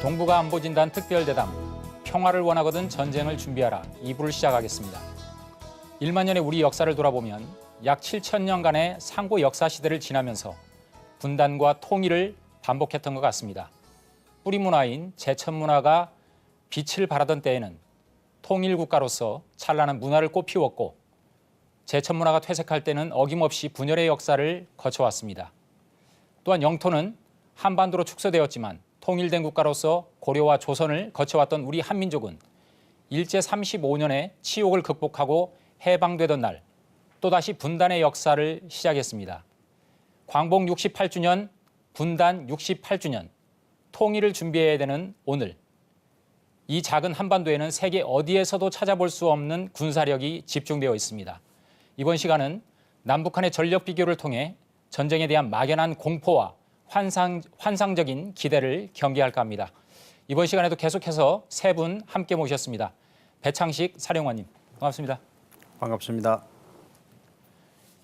동북아안보진단 특별대담 평화를 원하거든 전쟁을 준비하라 2부를 시작하겠습니다. 1만 년의 우리 역사를 돌아보면 약 7,000년간의 상고 역사 시대를 지나면서 분단과 통일을 반복했던 것 같습니다. 뿌리 문화인 제천 문화가 빛을 발하던 때에는 통일 국가로서 찬란한 문화를 꽃피웠고 제천 문화가 퇴색할 때는 어김없이 분열의 역사를 거쳐왔습니다. 또한 영토는 한반도로 축소되었지만 통일된 국가로서 고려와 조선을 거쳐왔던 우리 한민족은 일제 35년의 치욕을 극복하고 해방되던 날 또다시 분단의 역사를 시작했습니다. 광복 68주년, 분단 68주년, 통일을 준비해야 되는 오늘. 이 작은 한반도에는 세계 어디에서도 찾아볼 수 없는 군사력이 집중되어 있습니다. 이번 시간은 남북한의 전력 비교를 통해 전쟁에 대한 막연한 공포와 환상적인 기대를 경계할까 합니다. 이번 시간에도 계속해서 세 분 함께 모셨습니다. 배창식 사령관님, 반갑습니다. 반갑습니다.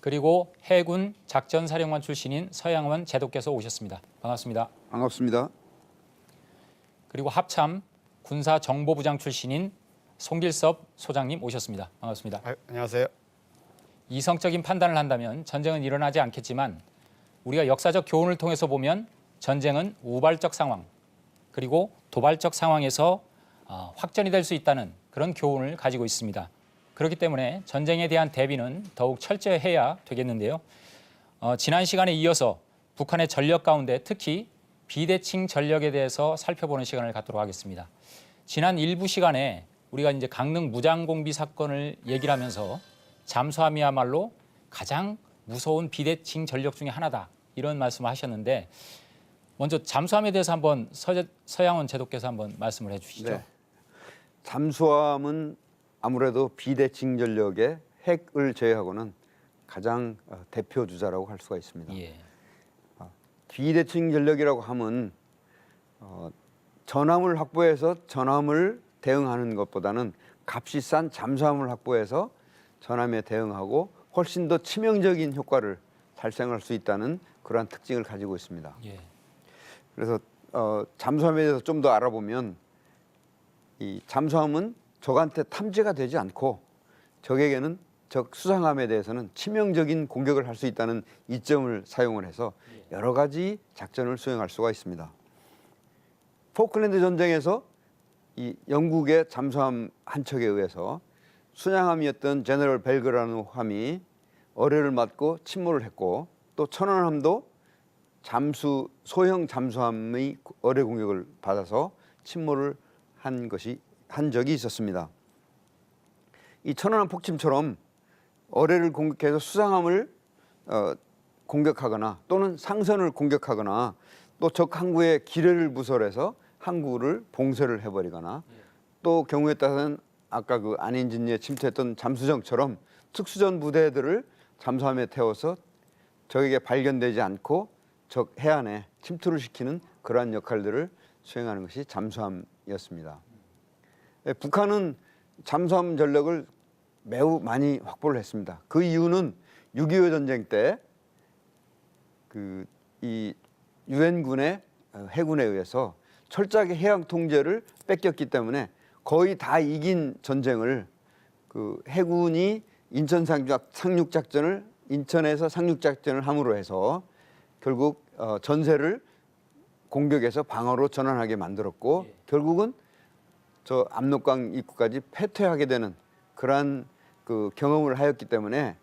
그리고 해군 작전사령관 출신인 서양원 제독께서 오셨습니다. 반갑습니다. 반갑습니다. 그리고 합참 군사정보부장 출신인 송길섭 소장님 오셨습니다. 반갑습니다. 안녕하세요. 이성적인 판단을 한다면 전쟁은 일어나지 않겠지만 우리가 역사적 교훈을 통해서 보면 전쟁은 우발적 상황 그리고 도발적 상황에서 확전이 될 수 있다는 그런 교훈을 가지고 있습니다. 그렇기 때문에 전쟁에 대한 대비는 더욱 철저해야 되겠는데요. 지난 시간에 이어서 북한의 전력 가운데 특히 비대칭 전력에 대해서 살펴보는 시간을 갖도록 하겠습니다. 지난 일부 시간에 우리가 이제 강릉 무장공비 사건을 얘기를 하면서 잠수함이야말로 가장 무서운 비대칭 전력 중에 하나다. 이런 말씀을 하셨는데 먼저 잠수함에 대해서 한번 서양원 제독께서 한번 말씀을 해주시죠. 네. 잠수함은 아무래도 비대칭 전력의 핵을 제외하고는 가장 대표 주자라고 할 수가 있습니다. 예. 비대칭 전력이라고 하면 전함을 확보해서 전함을 대응하는 것보다는 값이 싼 잠수함을 확보해서 전함에 대응하고 훨씬 더 치명적인 효과를 발생할 수 있다는 그러한 특징을 가지고 있습니다. 예. 그래서 잠수함에 대해서 좀 더 알아보면 이 잠수함은 적한테 탐지가 되지 않고 적에게는 적 수상함에 대해서는 치명적인 공격을 할 수 있다는 이점을 사용을 해서 여러 가지 작전을 수행할 수가 있습니다. 포클랜드 전쟁에서 이 영국의 잠수함 한 척에 의해서 순양함이었던 제너럴 벨그라는 함이 어뢰를 맞고 침몰을 했고 또 천안함도 소형 잠수함의 어뢰 공격을 받아서 침몰을 한 적이 있었습니다. 이 천안함 폭침처럼 어뢰를 공격해서 수상함을 공격하거나 또는 상선을 공격하거나 또 적 항구에 기뢰를 부설해서 항구를 봉쇄를 해버리거나 또 경우에 따라서는 아까 그 안인진리에 침투했던 잠수정처럼 특수전 부대들을 잠수함에 태워서 적에게 발견되지 않고 적 해안에 침투를 시키는 그러한 역할들을 수행하는 것이 잠수함이었습니다. 북한은 잠수함 전력을 매우 많이 확보를 했습니다. 그 이유는 6.25 전쟁 때 이 유엔군의 해군에 의해서 철저하게 해양 통제를 뺏겼기 때문에 거의 다 이긴 전쟁을 그 해군이 인천에서 상륙작전을 함으로 해서 결국 전세를 공격해서 방어로 전환하게 만들었고 결국은 저 압록강 입구까지 패퇴하게 되는 그러한 그 경험을 하였기 때문에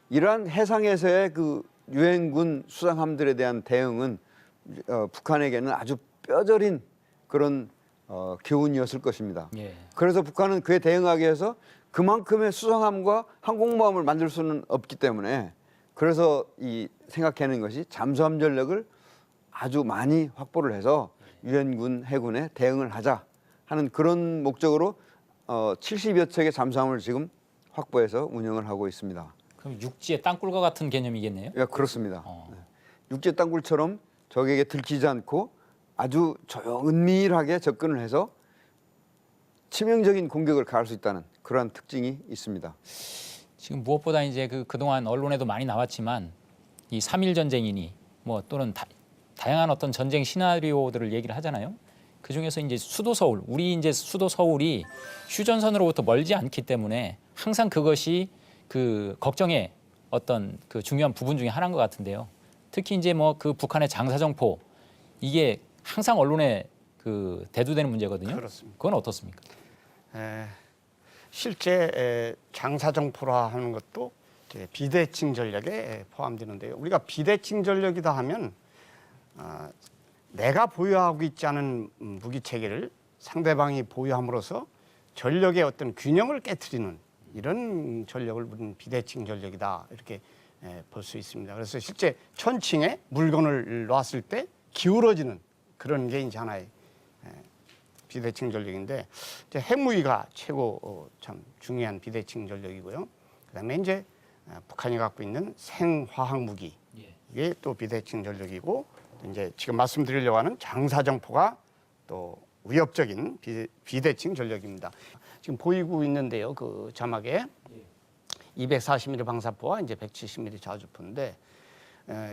이러한 해상에서의 그 유엔군 수상함들에 대한 대응은 북한에게는 아주 뼈저린 그런 교훈이었을 것입니다. 예. 그래서 북한은 그에 대응하기 위해서 그만큼의 수상함과 항공모함을 만들 수는 없기 때문에 그래서 생각하는 것이 잠수함 전력을 아주 많이 확보를 해서 유엔군 해군에 대응을 하자 하는 그런 목적으로 70여 척의 잠수함을 지금 확보해서 운영을 하고 있습니다. 그럼 육지의 땅굴과 같은 개념이겠네요. 예, 그렇습니다. 네. 육지 땅굴처럼 적에게 들키지 않고 아주 은밀하게 접근을 해서 치명적인 공격을 가할 수 있다는 그러한 특징이 있습니다. 지금 무엇보다 이제 그동안 언론에도 많이 나왔지만 이 3.1 전쟁이니 뭐 또는 다양한 어떤 전쟁 시나리오들을 얘기를 하잖아요. 그 중에서 이제 수도 서울, 우리 이제 수도 서울이 휴전선으로부터 멀지 않기 때문에 항상 그것이 그 걱정의 어떤 그 중요한 부분 중에 하나인 것 같은데요. 특히 이제 뭐 그 북한의 장사정포 이게 항상 언론에 그 대두되는 문제거든요. 그렇습니다. 그건 어떻습니까? 실제 장사정포라 하는 것도 이제 비대칭 전력에 포함되는데요. 우리가 비대칭 전력이다 하면 내가 보유하고 있지 않은 무기 체계를 상대방이 보유함으로써 전력의 어떤 균형을 깨트리는 이런 전력을 우리는 비대칭 전력이다 이렇게 볼 수 있습니다. 그래서 실제 천칭에 물건을 놨을 때 기울어지는 그런 게 이제 하나의 비대칭 전력인데 이제 핵무기가 최고 참 중요한 비대칭 전력이고요. 그다음에 이제 북한이 갖고 있는 생화학 무기 이게 또 비대칭 전력이고 이제 지금 말씀드리려고 하는 장사정포가 또 위협적인 비대칭 전력입니다. 지금 보이고 있는데요. 그 자막에 240mm 방사포와 이제 170mm 자주포인데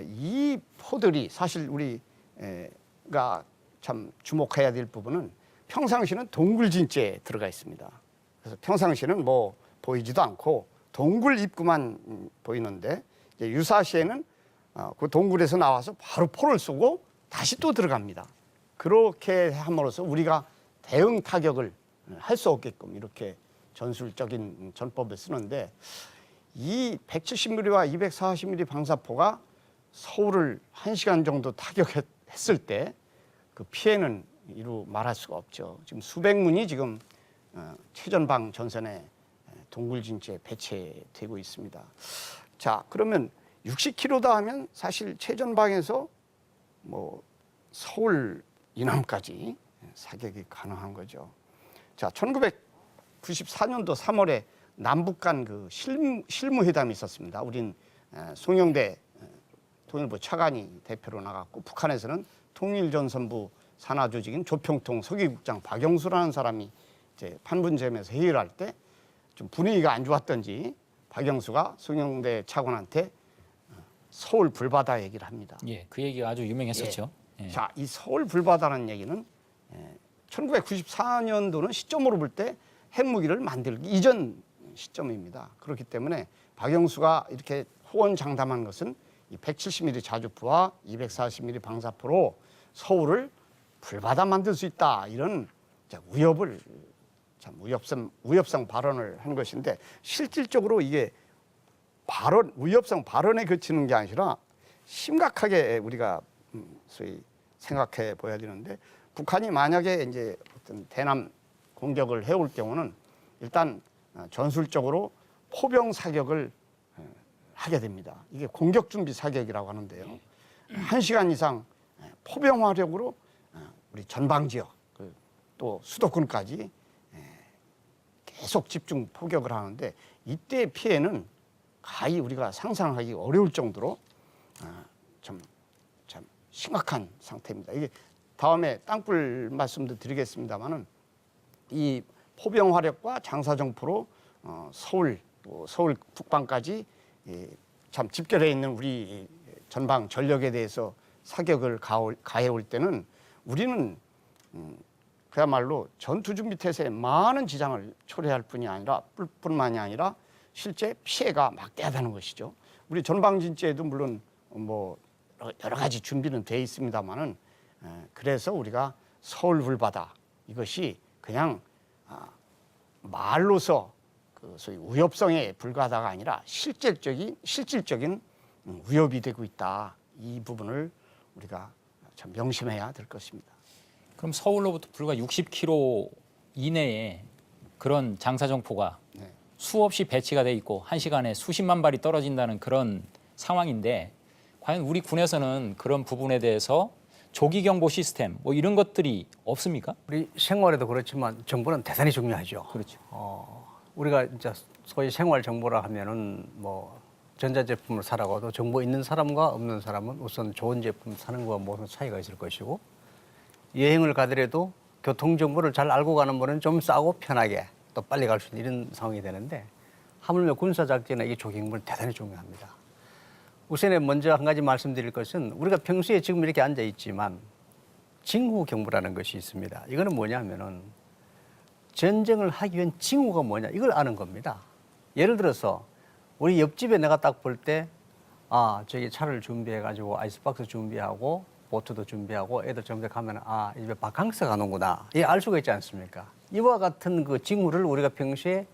이 포들이 사실 우리가 참 주목해야 될 부분은 평상시는 동굴진지에 들어가 있습니다. 그래서 평상시는 뭐 보이지도 않고 동굴 입구만 보이는데 이제 유사시에는 그 동굴에서 나와서 바로 포를 쏘고 다시 또 들어갑니다. 그렇게 함으로써 우리가 대응 타격을 할 수 없게끔 이렇게 전술적인 전법을 쓰는데 이 170mm와 240mm 방사포가 서울을 1시간 정도 타격했을 때 그 피해는 이루 말할 수가 없죠. 지금 수백 문이 지금 최전방 전선에 동굴진지에 배치되고 있습니다. 자, 그러면 60km다 하면 사실 최전방에서 뭐 서울 이남까지 사격이 가능한 거죠. 자, 1994년도 3월에 남북 간 그 실무회담이 있었습니다. 우린 송영대 통일부 차관이 대표로 나갔고 북한에서는 통일전선부 산하조직인 조평통 서기국장 박영수라는 사람이 이제 판문점에서 회의를 할 때 좀 분위기가 안 좋았던지 박영수가 송영대 차관한테 서울 불바다 얘기를 합니다. 예, 그 얘기가 아주 유명했었죠. 예. 자, 이 서울 불바다라는 얘기는 1994년도는 시점으로 볼 때 핵무기를 만들기 이전 시점입니다. 그렇기 때문에 박영수가 이렇게 호언장담한 것은 이 170mm 자주포와 240mm 방사포로 서울을 불바다 만들 수 있다 이런 위협을 참 위협성 발언을 한 것인데 실질적으로 이게 위협성 발언에 그치는 게 아니라 심각하게 우리가 소위 생각해 보야 되는데 북한이 만약에 이제 어떤 대남 공격을 해올 경우는 일단 전술적으로 포병 사격을 하게 됩니다. 이게 공격 준비 사격이라고 하는데요. 1시간 이상 포병 화력으로 우리 전방 지역 또 수도권까지 계속 집중 포격을 하는데 이때 피해는 가히 우리가 상상하기 어려울 정도로 참 심각한 상태입니다. 이게 다음에 땅굴 말씀도 드리겠습니다만은 이 포병 화력과 장사정포로 서울 또 서울 북방까지 참 집결해 있는 우리 전방 전력에 대해서 사격을 가해올 때는 우리는 그야말로 전투 준비 태세에 많은 지장을 초래할 뿐만이 아니라 실제 피해가 막대하다는 것이죠. 우리 전방진지에도 물론 뭐 여러 가지 준비는 돼 있습니다만은 그래서 우리가 서울 불바다 이것이 그냥 말로서 그 소위 위협성에 불과하다가 아니라 실질적인 위협이 되고 있다. 이 부분을 우리가 참 명심해야 될 것입니다. 그럼 서울로부터 불과 60km 이내에 그런 장사정포가 수없이 배치가 돼 있고 1시간에 수십만 발이 떨어진다는 그런 상황인데 과연 우리 군에서는 그런 부분에 대해서 조기 경보 시스템 뭐 이런 것들이 없습니까? 우리 생활에도 그렇지만 정보는 대단히 중요하죠. 그렇죠. 우리가 이제 소위 생활 정보라 하면은 뭐 전자제품을 사라고도 정보 있는 사람과 없는 사람은 우선 좋은 제품 사는 거와 무슨 차이가 있을 것이고 여행을 가더라도 교통 정보를 잘 알고 가는 분은 좀 싸고 편하게 또 빨리 갈 수 있는 이런 상황이 되는데 하물며 군사작전에 이 조경물은 대단히 중요합니다. 우선에 먼저 한 가지 말씀드릴 것은 우리가 평소에 지금 이렇게 앉아 있지만 징후경보라는 것이 있습니다. 이거는 뭐냐면은 전쟁을 하기 위한 징후가 뭐냐 이걸 아는 겁니다. 예를 들어서 우리 옆집에 내가 딱 볼 때 저기 차를 준비해가지고 아이스박스 준비하고 보트도 준비하고 애들 전부 다 가면 이 집에 바캉스 가는구나. 이게 알 수가 있지 않습니까? 이와 같은 그 징후를 우리가 평소에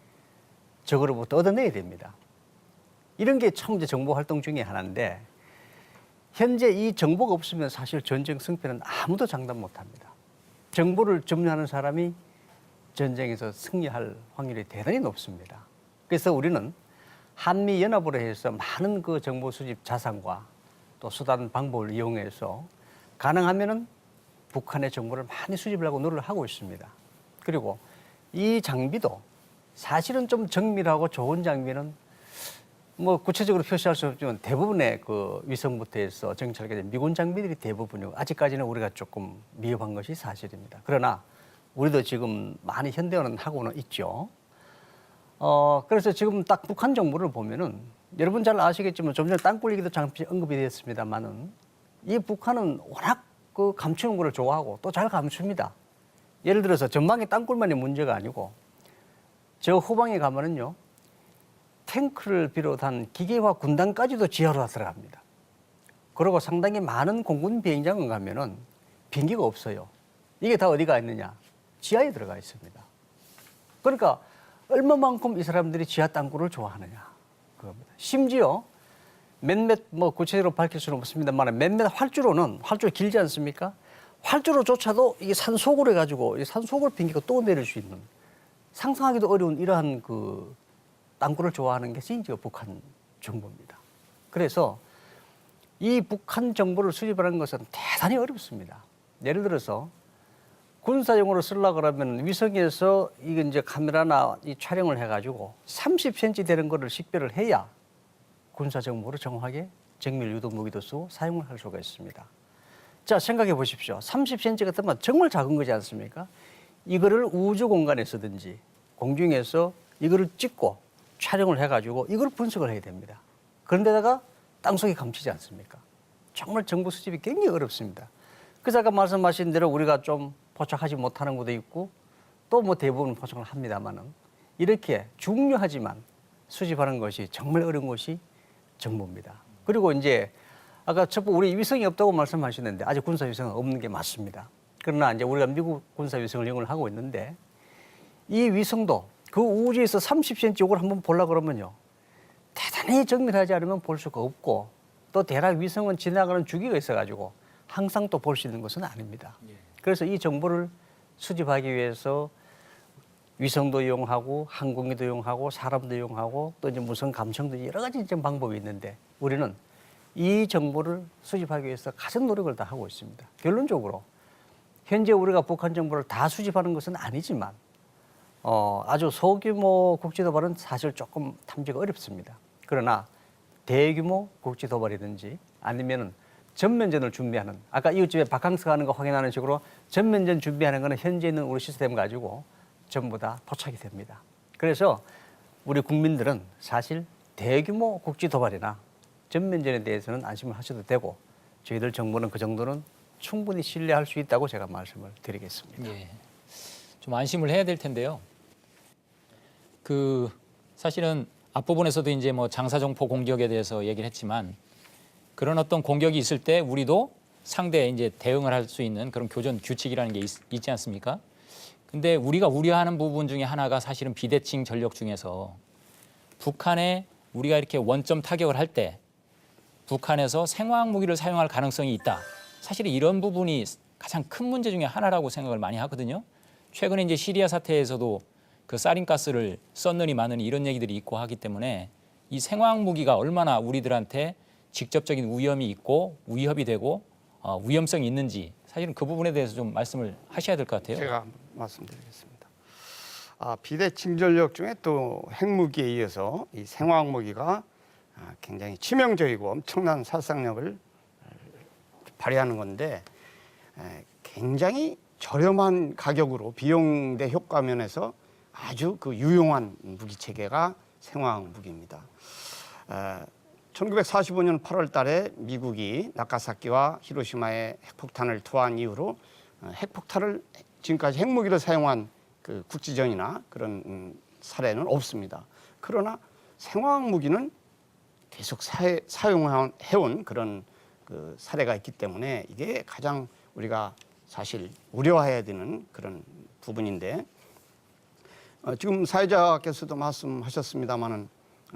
적으로부터 얻어내야 됩니다. 이런 게 참 이제 정보 활동 중에 하나인데 현재 이 정보가 없으면 사실 전쟁 승패는 아무도 장담 못합니다. 정보를 점유하는 사람이 전쟁에서 승리할 확률이 대단히 높습니다. 그래서 우리는 한미 연합으로 해서 많은 그 정보 수집 자산과 또 수단 방법을 이용해서 가능하면은 북한의 정보를 많이 수집하려고 노력을 하고 있습니다. 그리고 이 장비도 사실은 좀 정밀하고 좋은 장비는 뭐 구체적으로 표시할 수 없지만 대부분의 그 위성부터 해서 정찰까지 미군 장비들이 대부분이고 아직까지는 우리가 조금 미흡한 것이 사실입니다. 그러나 우리도 지금 많이 현대화는 하고는 있죠. 그래서 지금 딱 북한 정보를 보면은 여러분 잘 아시겠지만 좀 전에 땅굴 얘기도 잠시 언급이 됐습니다만은 이 북한은 워낙 그 감추는 거를 좋아하고 또 잘 감춥니다. 예를 들어서 전방에 땅굴만이 문제가 아니고 저 후방에 가면은요 탱크를 비롯한 기계화 군단까지도 지하로 들어갑니다. 그리고 상당히 많은 공군 비행장을 가면은 비행기가 없어요. 이게 다 어디가 있느냐? 지하에 들어가 있습니다. 그러니까 얼마만큼 이 사람들이 지하 땅굴을 좋아하느냐 그겁니다. 심지어 몇몇 뭐 구체적으로 밝힐 수는 없습니다만 몇몇 활주로는 길지 않습니까? 활주로조차도 이게 산속으로 해가지고 이 산속을 비행기가 또 내릴 수 있는 상상하기도 어려운 이러한 그 땅굴을 좋아하는 것이 이제 북한 정보입니다. 그래서 이 북한 정보를 수집하는 것은 대단히 어렵습니다. 예를 들어서 군사용으로 쓰려고 그러면 위성에서 이게 이제 카메라나 이 촬영을 해가지고 30cm 되는 거를 식별을 해야 군사 정보를 정확하게 정밀 유도 무기도 쓰고 사용을 할 수가 있습니다. 자, 생각해 보십시오. 30cm 같으면 정말 작은 거지 않습니까? 이거를 우주 공간에서든지 공중에서 이거를 찍고 촬영을 해가지고 이걸 분석을 해야 됩니다. 그런데다가 땅속에 감추지 않습니까? 정말 정보 수집이 굉장히 어렵습니다. 그래서 아까 말씀하신 대로 우리가 좀 포착하지 못하는 것도 있고 또 뭐 대부분 포착을 합니다만은 이렇게 중요하지만 수집하는 것이 정말 어려운 것이 정보입니다. 그리고 이제 아까 첫 번째 우리 위성이 없다고 말씀하셨는데 아직 군사 위성은 없는 게 맞습니다. 그러나 이제 우리가 미국 군사 위성을 이용을 하고 있는데 이 위성도 그 우주에서 30cm 이걸 한번 보려고 그러면요. 대단히 정밀하지 않으면 볼 수가 없고 또 대략 위성은 지나가는 주기가 있어가지고 항상 또 볼 수 있는 것은 아닙니다. 그래서 이 정보를 수집하기 위해서 위성도 이용하고 항공기도 이용하고 사람도 이용하고 또 이제 무선 감청도 여러 가지 이제 방법이 있는데 우리는 이 정보를 수집하기 위해서 가진 노력을 다 하고 있습니다. 결론적으로 현재 우리가 북한 정보를 다 수집하는 것은 아니지만 아주 소규모 국지 도발은 사실 조금 탐지가 어렵습니다. 그러나 대규모 국지 도발이든지 아니면은 전면전을 준비하는 아까 이웃집에 바캉스 가는 거 확인하는 식으로 전면전 준비하는 거는 현재 있는 우리 시스템 가지고 전부 다 포착이 됩니다. 그래서 우리 국민들은 사실 대규모 국지 도발이나 전면전에 대해서는 안심을 하셔도 되고 저희들 정부는 그 정도는 충분히 신뢰할 수 있다고 제가 말씀을 드리겠습니다. 예. 좀 안심을 해야 될 텐데요. 사실은 앞부분에서도 이제 뭐 장사정포 공격에 대해서 얘기를 했지만 그런 어떤 공격이 있을 때 우리도 상대에 이제 대응을 할 수 있는 그런 교전 규칙이라는 게 있지 않습니까? 근데 우리가 우려하는 부분 중에 하나가 사실은 비대칭 전력 중에서 북한에 우리가 이렇게 원점 타격을 할 때 북한에서 생화학 무기를 사용할 가능성이 있다. 사실은 이런 부분이 가장 큰 문제 중에 하나라고 생각을 많이 하거든요. 최근에 이제 시리아 사태에서도 그 사린가스를 썼느니 마느니 이런 얘기들이 있고 하기 때문에 이 생화학 무기가 얼마나 우리들한테 직접적인 위험이 있고 위협이 되고 위험성이 있는지 사실은 그 부분에 대해서 좀 말씀을 하셔야 될 것 같아요. 제가 말씀드리겠습니다. 비대칭 전력 중에 또 핵무기에 이어서 이 생화학 무기가 굉장히 치명적이고 엄청난殺傷力을 발휘하는 건데 굉장히 저렴한 가격으로 비용 대 효과 면에서 아주 그 유용한 무기 체계가 생화학 무기입니다. 1945년 8월 달에 미국이 나가사키와 히로시마에 핵폭탄을 투하한 이후로 핵폭탄을 지금까지 핵무기를 사용한 그 국지전이나 그런 사례는 없습니다. 그러나 생화학 무기는 계속 사용해온 그런 그 사례가 있기 때문에 이게 가장 우리가 사실 우려해야 되는 그런 부분인데 지금 사회자께서도 말씀하셨습니다마는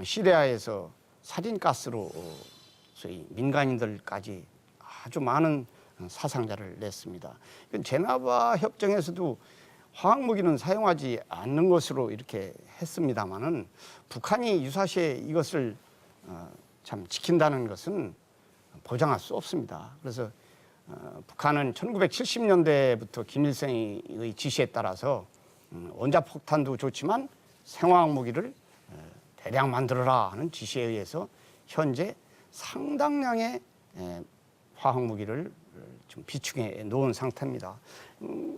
시리아에서 살인가스로 소위 민간인들까지 아주 많은 사상자를 냈습니다. 제네바 협정에서도 화학무기는 사용하지 않는 것으로 이렇게 했습니다마는 북한이 유사시에 이것을 참 지킨다는 것은 보장할 수 없습니다. 그래서 북한은 1970년대부터 김일성의 지시에 따라서 원자폭탄도 좋지만 생화학 무기를 대량 만들어라 하는 지시에 의해서 현재 상당량의 화학 무기를 좀 비축해 놓은 상태입니다.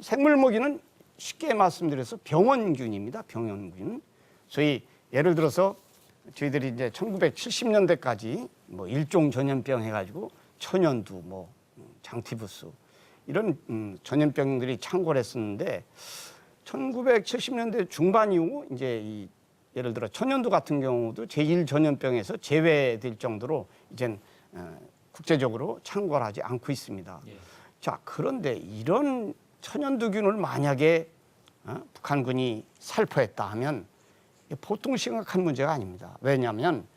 생물 무기는 쉽게 말씀드려서 병원균입니다. 병원균. 소위 예를 들어서 저희들이 이제 1970년대까지 뭐 일종 전염병 해가지고 천연두, 뭐 장티푸스 이런 전염병들이 창궐 했었는데 1970년대 중반 이후 이제 이 예를 들어 천연두 같은 경우도 제1전염병에서 제외될 정도로 이젠 국제적으로 창궐하지 않고 있습니다. 예. 자, 그런데 이런 천연두균을 만약에 북한군이 살포했다 하면 보통 심각한 문제가 아닙니다. 왜냐하면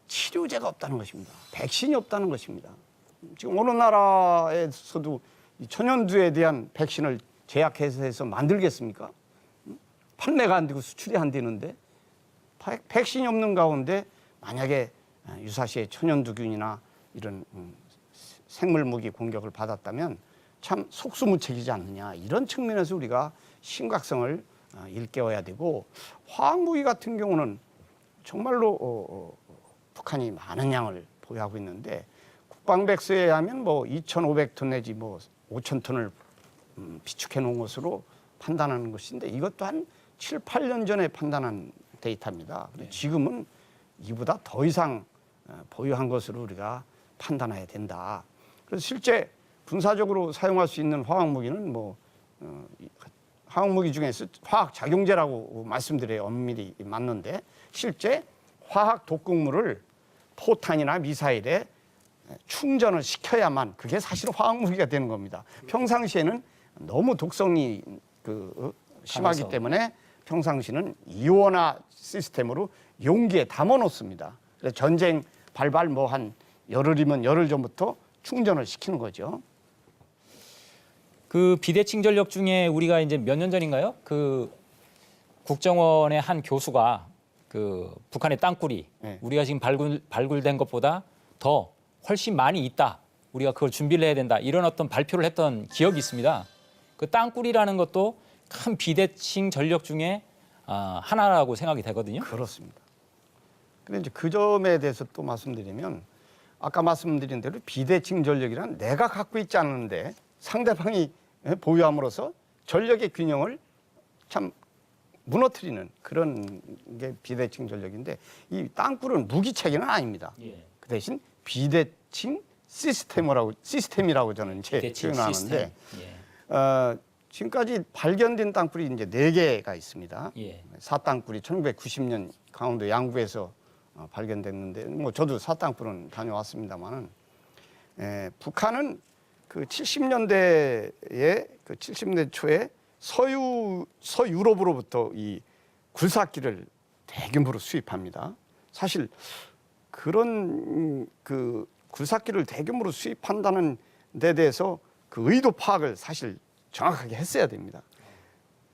치료제가 없다는 것입니다. 백신이 없다는 것입니다. 지금 어느 나라에서도 이 천연두에 대한 백신을 제약회사에서 만들겠습니까? 판매가 안 되고 수출이 안 되는데 백신이 없는 가운데 만약에 유사시에 천연두균이나 이런 생물무기 공격을 받았다면 참 속수무책이지 않느냐, 이런 측면에서 우리가 심각성을 일깨워야 되고, 화학무기 같은 경우는 정말로 북한이 많은 양을 보유하고 있는데 국방백서에 하면 뭐 2,500톤 내지 뭐 5,000톤을 비축해 놓은 것으로 판단하는 것인데 이것도 한 7, 8년 전에 판단한 데이터입니다. 네. 지금은 이보다 더 이상 보유한 것으로 우리가 판단해야 된다. 그래서 실제 군사적으로 사용할 수 있는 화학무기는 뭐 화학무기 중에서 화학작용제라고 말씀드려야 엄밀히 맞는데, 실제 화학 독극물을 포탄이나 미사일에 충전을 시켜야만 그게 사실 화학무기가 되는 겁니다. 평상시에는 너무 독성이 심하기 강해서. 때문에 평상시는 이온화 시스템으로 용기에 담아 놓습니다. 그래서 전쟁 발발 뭐 한 열흘이면 열흘 전부터 충전을 시키는 거죠. 그 비대칭 전력 중에 우리가 이제 몇 년 전인가요? 그 국정원의 한 교수가 그 북한의 땅굴이 네. 우리가 지금 발굴된 것보다 더 훨씬 많이 있다. 우리가 그걸 준비를 해야 된다. 이런 어떤 발표를 했던 기억이 있습니다. 그 땅굴이라는 것도 큰 비대칭 전력 중에 하나라고 생각이 되거든요. 그렇습니다. 그런데 이제 그 점에 대해서 또 말씀드리면, 아까 말씀드린 대로 비대칭 전력이란 내가 갖고 있지 않은데 상대방이 보유함으로써 전력의 균형을 참 무너뜨리는 그런 게 비대칭 전력인데, 이 땅굴은 무기체계는 아닙니다. 예. 그 대신 비대칭 시스템이라고 저는 이제 비대칭 표현하는데, 시스템. 지금까지 발견된 땅굴이 이제 4개가 있습니다. 예. 사땅굴이 1990년 강원도 양구에서 발견됐는데, 뭐 저도 사땅굴은 다녀왔습니다만은, 북한은 그 70년대에 그 70년대 초에 서유럽으로부터 이 굴삭기를 대규모로 수입합니다. 사실 그런 그 굴삭기를 대규모로 수입한다는 데 대해서 그 의도 파악을 사실 정확하게 했어야 됩니다.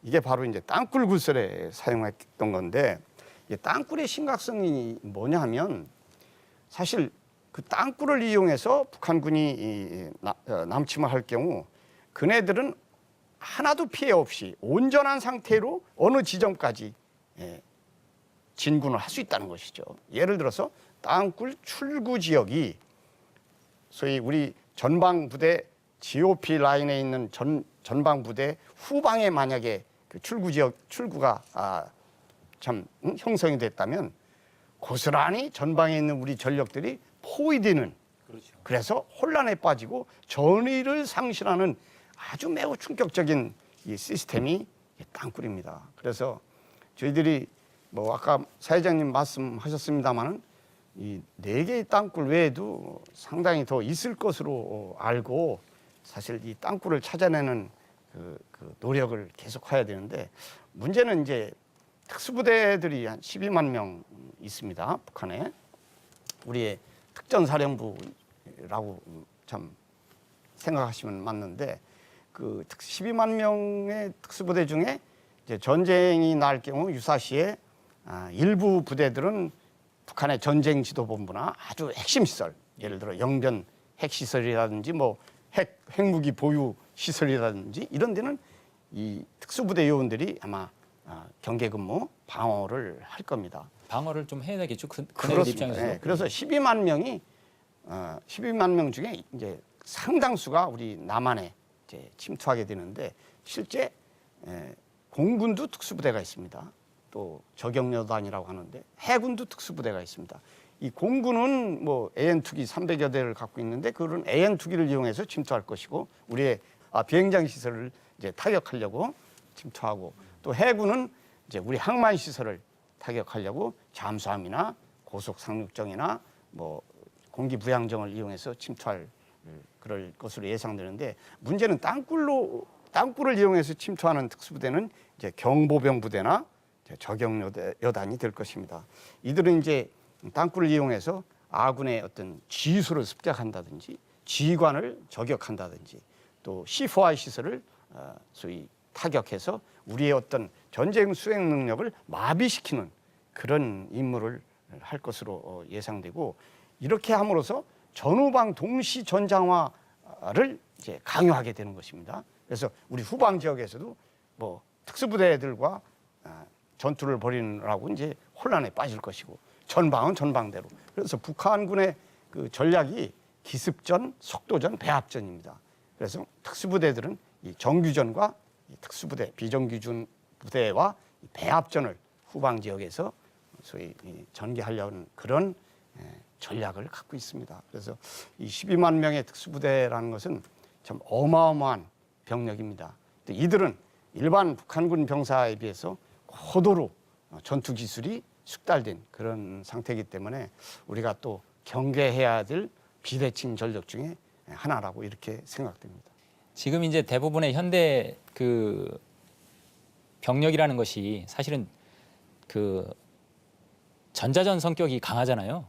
이게 바로 이제 땅굴 굴설에 사용했던 건데, 이 땅굴의 심각성이 뭐냐 하면, 사실 그 땅굴을 이용해서 북한군이 남침을 할 경우 그네들은 하나도 피해 없이 온전한 상태로 어느 지점까지 진군을 할 수 있다는 것이죠. 예를 들어서 땅굴 출구 지역이 소위 우리 전방부대 GOP 라인에 있는 전방부대 후방에 만약에 그 출구가 참 형성이 됐다면 고스란히 전방에 있는 우리 전력들이 포위되는 그렇죠. 그래서 혼란에 빠지고 전의를 상실하는 아주 매우 충격적인 이 시스템이 이 땅굴입니다. 그래서 저희들이 뭐 아까 사회자님 말씀하셨습니다마는 이 4개의 땅굴 외에도 상당히 더 있을 것으로 알고 사실 이 땅굴을 찾아내는 그 노력을 계속해야 되는데 문제는 이제 특수부대들이 한 12만 명 있습니다. 북한에. 우리의 특전사령부라고 참 생각하시면 맞는데 그 12만 명의 특수부대 중에 이제 전쟁이 날 경우 유사시에 일부 부대들은 북한의 전쟁 지도본부나 아주 핵심 시설, 예를 들어 영변 핵시설이라든지 뭐 핵무기 보유 시설이라든지 이런 데는 이 특수부대 요원들이 아마 경계 근무 방어를 할 겁니다. 방어를 좀 해야 되겠죠. 그네들 그렇습니다. 입장에서. 네, 그래서 12만 명이 12만 명 중에 이제 상당수가 우리 남한에 이제 침투하게 되는데 실제 공군도 특수부대가 있습니다. 또 저격여단이라고 하는데 해군도 특수부대가 있습니다. 이 공군은 뭐 AN2기 300여 대를 갖고 있는데 그런 AN2기를 이용해서 침투할 것이고 우리의 비행장 시설을 이제 타격하려고 침투하고 또 해군은 이제 우리 항만 시설을 타격하려고 잠수함이나 고속 상륙정이나 뭐 공기 부양정을 이용해서 침투할 그럴 것으로 예상되는데 문제는 땅굴을 이용해서 침투하는 특수부대는 이제 경보병 부대나 저격여단이 될 것입니다. 이들은 이제 땅굴을 이용해서 아군의 어떤 지휘소를 습격한다든지 지휘관을 저격한다든지 또 C4I 시설을 소위 타격해서 우리의 어떤 전쟁 수행 능력을 마비시키는 그런 임무를 할 것으로 예상되고 이렇게 함으로써 전후방 동시 전장화를 이제 강요하게 되는 것입니다. 그래서 우리 후방 지역에서도 뭐 특수부대들과 전투를 벌이느라고 이제 혼란에 빠질 것이고 전방은 전방대로. 그래서 북한군의 그 전략이 기습전, 속도전, 배합전입니다. 그래서 특수부대들은 이 정규전과 이 특수부대, 비정규준 부대와 이 배합전을 후방 지역에서 소위 전개하려는 그런 전략을 갖고 있습니다. 그래서 이 12만 명의 특수부대라는 것은 참 어마어마한 병력입니다. 이들은 일반 북한군 병사에 비해서 고도로 전투 기술이 숙달된 그런 상태이기 때문에 우리가 또 경계해야 될 비대칭 전력 중에 하나라고 이렇게 생각됩니다. 지금 이제 대부분의 현대 그 병력이라는 것이 사실은 그 전자전 성격이 강하잖아요.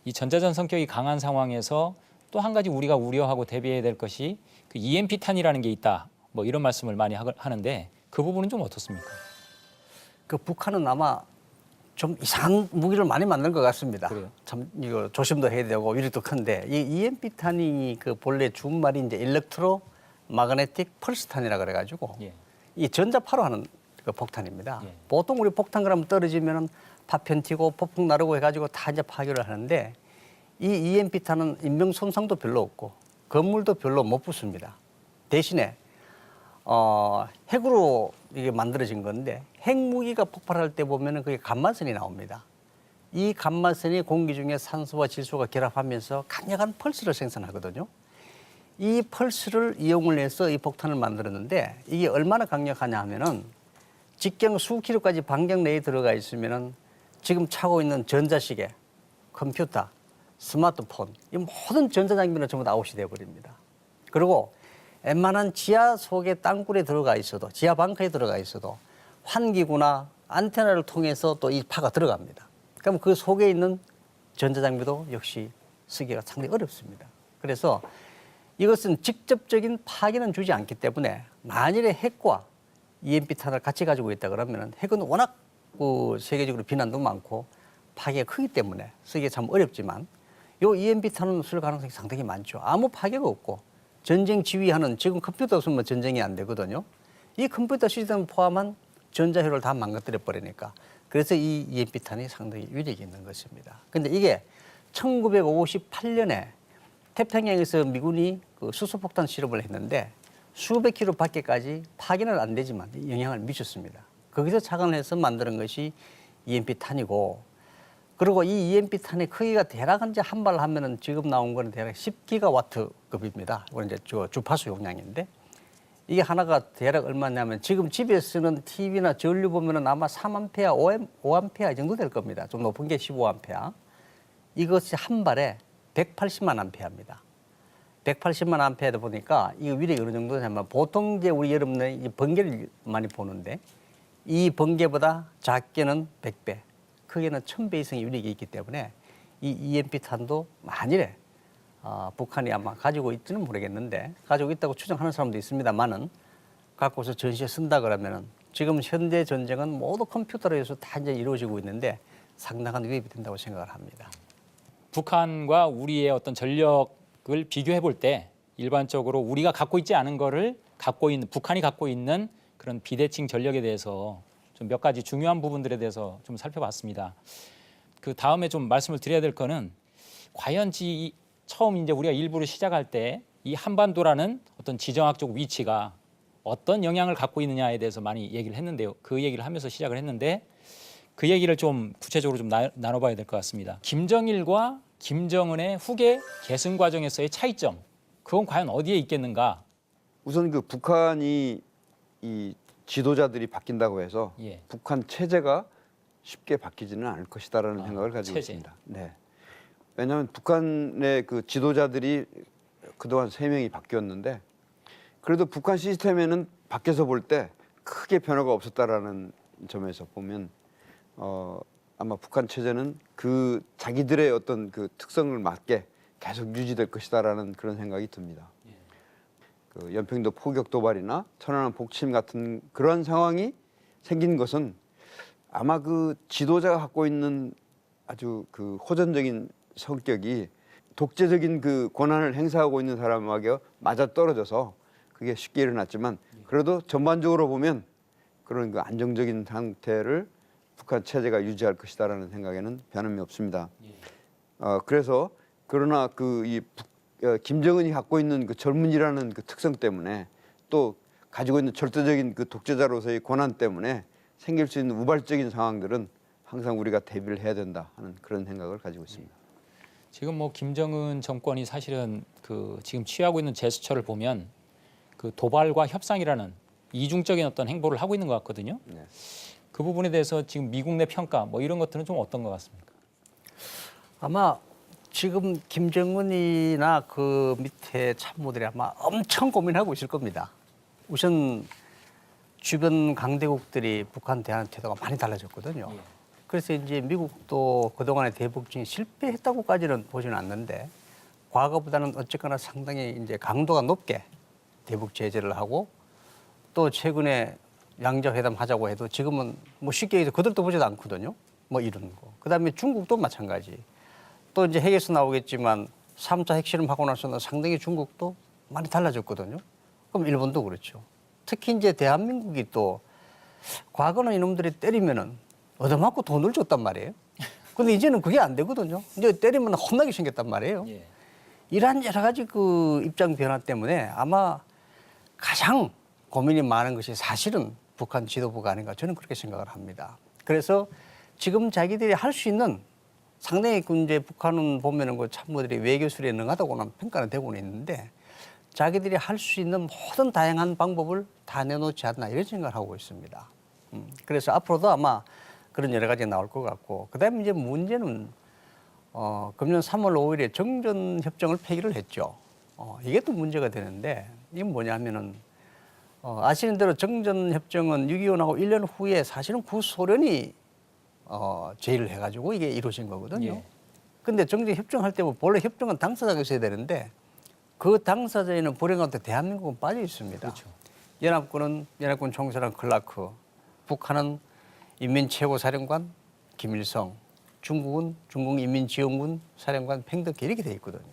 이 전자전 성격이 강한 상황에서 또 한 가지 우리가 우려하고 대비해야 될 것이 그 EMP탄이라는 게 있다. 뭐 이런 말씀을 많이 하는데 그 부분은 좀 어떻습니까? 그 북한은 아마 좀 이상한 무기를 많이 만든 것 같습니다. 그래요? 참 이거 조심도 해야 되고 위력도 큰데 이 EMP탄이 그 본래 준말이 이제 일렉트로 마그네틱 펄스탄이라 그래가지고 예. 이 전자파로 하는 그 폭탄입니다. 예. 보통 우리 폭탄 그러면 떨어지면은 파편 튀고 폭풍 나르고 해가지고 다 이제 파괴를 하는데 이 EMP탄은 인명 손상도 별로 없고 건물도 별로 못 부숩니다. 대신에 핵으로 이게 만들어진 건데 핵무기가 폭발할 때 보면은 그게 감마선이 나옵니다. 이 감마선이 공기 중에 산소와 질소가 결합하면서 강력한 펄스를 생산하거든요. 이 펄스를 이용을 해서 이 폭탄을 만들었는데 이게 얼마나 강력하냐 하면은 직경 수킬로까지 반경 내에 들어가 있으면은 지금 차고 있는 전자시계, 컴퓨터, 스마트폰 이 모든 전자장비는 전부 다 아웃이 돼버립니다. 그리고 웬만한 지하 속에 땅굴에 들어가 있어도 지하 벙커에 들어가 있어도 환기구나 안테나를 통해서 또 이 파가 들어갑니다. 그럼 그 속에 있는 전자장비도 역시 쓰기가 상당히 어렵습니다. 그래서 이것은 직접적인 파괴는 주지 않기 때문에 만일에 핵과 EMP탄을 같이 가지고 있다 그러면 핵은 워낙 세계적으로 비난도 많고 파괴가 크기 때문에 쓰기가 참 어렵지만 이 EMP탄은 쓸 가능성이 상당히 많죠. 아무 파괴가 없고 전쟁 지휘하는 지금 컴퓨터 없으면 전쟁이 안 되거든요. 이 컴퓨터 시스템을 포함한 전자회로를 다 망가뜨려 버리니까 그래서 이 EMP탄이 상당히 위력이 있는 것입니다. 그런데 이게 1958년에 태평양에서 미군이 그 수소폭탄 실험을 했는데 수백 킬로 밖에까지 파괴는 안 되지만 영향을 미쳤습니다. 거기서 착안을 해서 만드는 것이 EMP탄이고 그리고 이 EMP 탄의 크기가 대략 이제 한 발 하면은 지금 나온 거는 대략 10기가와트급입니다. 이건 이제 주파수 용량인데 이게 하나가 대략 얼마냐면 지금 집에 쓰는 TV나 전류 보면은 아마 3A, 5A 이 정도 될 겁니다. 좀 높은 게 15A. 이것이 한 발에 180만 암페어입니다. 180만 암페어다 보니까 이 위력이 어느 정도 되냐면 보통 이제 우리 여러분들 이 번개를 많이 보는데 이 번개보다 작게는 100배, 크게는 1000배 이상의 위력이 있기 때문에 이 EMP 탄도 만일에 북한이 아마 가지고 있지는 모르겠는데 가지고 있다고 추정하는 사람도 있습니다만은 갖고서 전시에 쓴다 그러면은 지금 현대 전쟁은 모두 컴퓨터로 해서 다 이제 이루어지고 있는데 상당한 위협이 된다고 생각을 합니다. 북한과 우리의 어떤 전력을 비교해 볼 때 일반적으로 우리가 갖고 있지 않은 거를 갖고 있는 북한이 갖고 있는 그런 비대칭 전력에 대해서 좀 몇 가지 중요한 부분들에 대해서 좀 살펴봤습니다. 그 다음에 좀 말씀을 드려야 될 거는 과연 처음 이제 우리가 일부를 시작할 때 이 한반도라는 어떤 지정학적 위치가 어떤 영향을 갖고 있느냐에 대해서 많이 얘기를 했는데요. 그 얘기를 하면서 시작을 했는데 그 얘기를 좀 구체적으로 좀 나눠봐야 될 것 같습니다. 김정일과 김정은의 후계 계승 과정에서의 차이점, 그건 과연 어디에 있겠는가? 우선 그 북한이 이 지도자들이 바뀐다고 해서 예. 북한 체제가 쉽게 바뀌지는 않을 것이다라는 생각을 가지고 체제. 있습니다. 네. 왜냐하면 북한의 그 지도자들이 그동안 3명이 바뀌었는데 그래도 북한 시스템에는 밖에서 볼 때 크게 변화가 없었다라는 점에서 보면 아마 북한 체제는 그 자기들의 어떤 그 특성을 맞게 계속 유지될 것이다라는 그런 생각이 듭니다. 그 연평도 포격 도발이나 천안함 복침 같은 그런 상황이 생긴 것은 아마 그 지도자가 갖고 있는 아주 그 호전적인 성격이 독재적인 그 권한을 행사하고 있는 사람에게 맞아 떨어져서 그게 쉽게 일어났지만 그래도 전반적으로 보면 그런 그 안정적인 상태를 북한 체제가 유지할 것이다라는 생각에는 변함이 없습니다. 그래서 그러나 김정은이 갖고 있는 그 젊은이라는 그 특성 때문에 또 가지고 있는 절대적인 그 독재자로서의 권한 때문에 생길 수 있는 우발적인 상황들은 항상 우리가 대비를 해야 된다 하는 그런 생각을 가지고 있습니다. 지금 뭐 김정은 정권이 사실은 그 지금 취하고 있는 제스처를 보면 그 도발과 협상이라는 이중적인 어떤 행보를 하고 있는 것 같거든요. 네. 그 부분에 대해서 지금 미국 내 평가 뭐 이런 것들은 좀 어떤 것 같습니까? 아마 지금 김정은이나 그 밑에 참모들이 아마 엄청 고민하고 있을 겁니다. 우선 주변 강대국들이 북한 대한 태도가 많이 달라졌거든요. 그래서 이제 미국도 그동안의 대북진이 실패했다고까지는 보지는 않는데 과거보다는 어쨌거나 상당히 이제 강도가 높게 대북 제재를 하고 또 최근에 양자회담 하자고 해도 지금은 뭐 쉽게 해서 그들도 보지도 않거든요. 뭐 이런 거. 그다음에 중국도 마찬가지. 또 이제 핵에서 나오겠지만 3차 핵실험하고 나서는 상당히 중국도 많이 달라졌거든요. 그럼 일본도 그렇죠. 특히 이제 대한민국이 또 과거는 이놈들이 때리면은 얻어맞고 돈을 줬단 말이에요. 근데 이제는 그게 안 되거든요. 이제 때리면 혼나게 생겼단 말이에요. 예. 이러한 여러 가지 그 입장 변화 때문에 아마 가장 고민이 많은 것이 사실은 북한 지도부가 아닌가 저는 그렇게 생각을 합니다. 그래서 지금 자기들이 할 수 있는 상당히 이제 북한은 보면은 그 참모들이 외교술에 능하다고는 평가는 되고는 있는데 자기들이 할 수 있는 모든 다양한 방법을 다 내놓지 않나 이런 생각을 하고 있습니다. 그래서 앞으로도 아마 그런 여러 가지 나올 것 같고 그다음에 이제 문제는 금년 3월 5일에 정전협정을 폐기를 했죠. 이게 또 문제가 되는데 이건 뭐냐면은 아시는 대로 정전협정은 6.25하고 1년 후에 사실은 구소련이 제의를 해가지고 이게 이루어진 거거든요. 예. 근데 정전협정할 때 본래 협정은 당사자가 있어야 되는데 그 당사자에는 불행한데 대한민국은 빠져 있습니다. 그렇죠. 연합군 총사령 클라크, 북한은 인민최고사령관 김일성, 중국은 중국인민지원군 사령관 팽덕기 이렇게 돼 있거든요.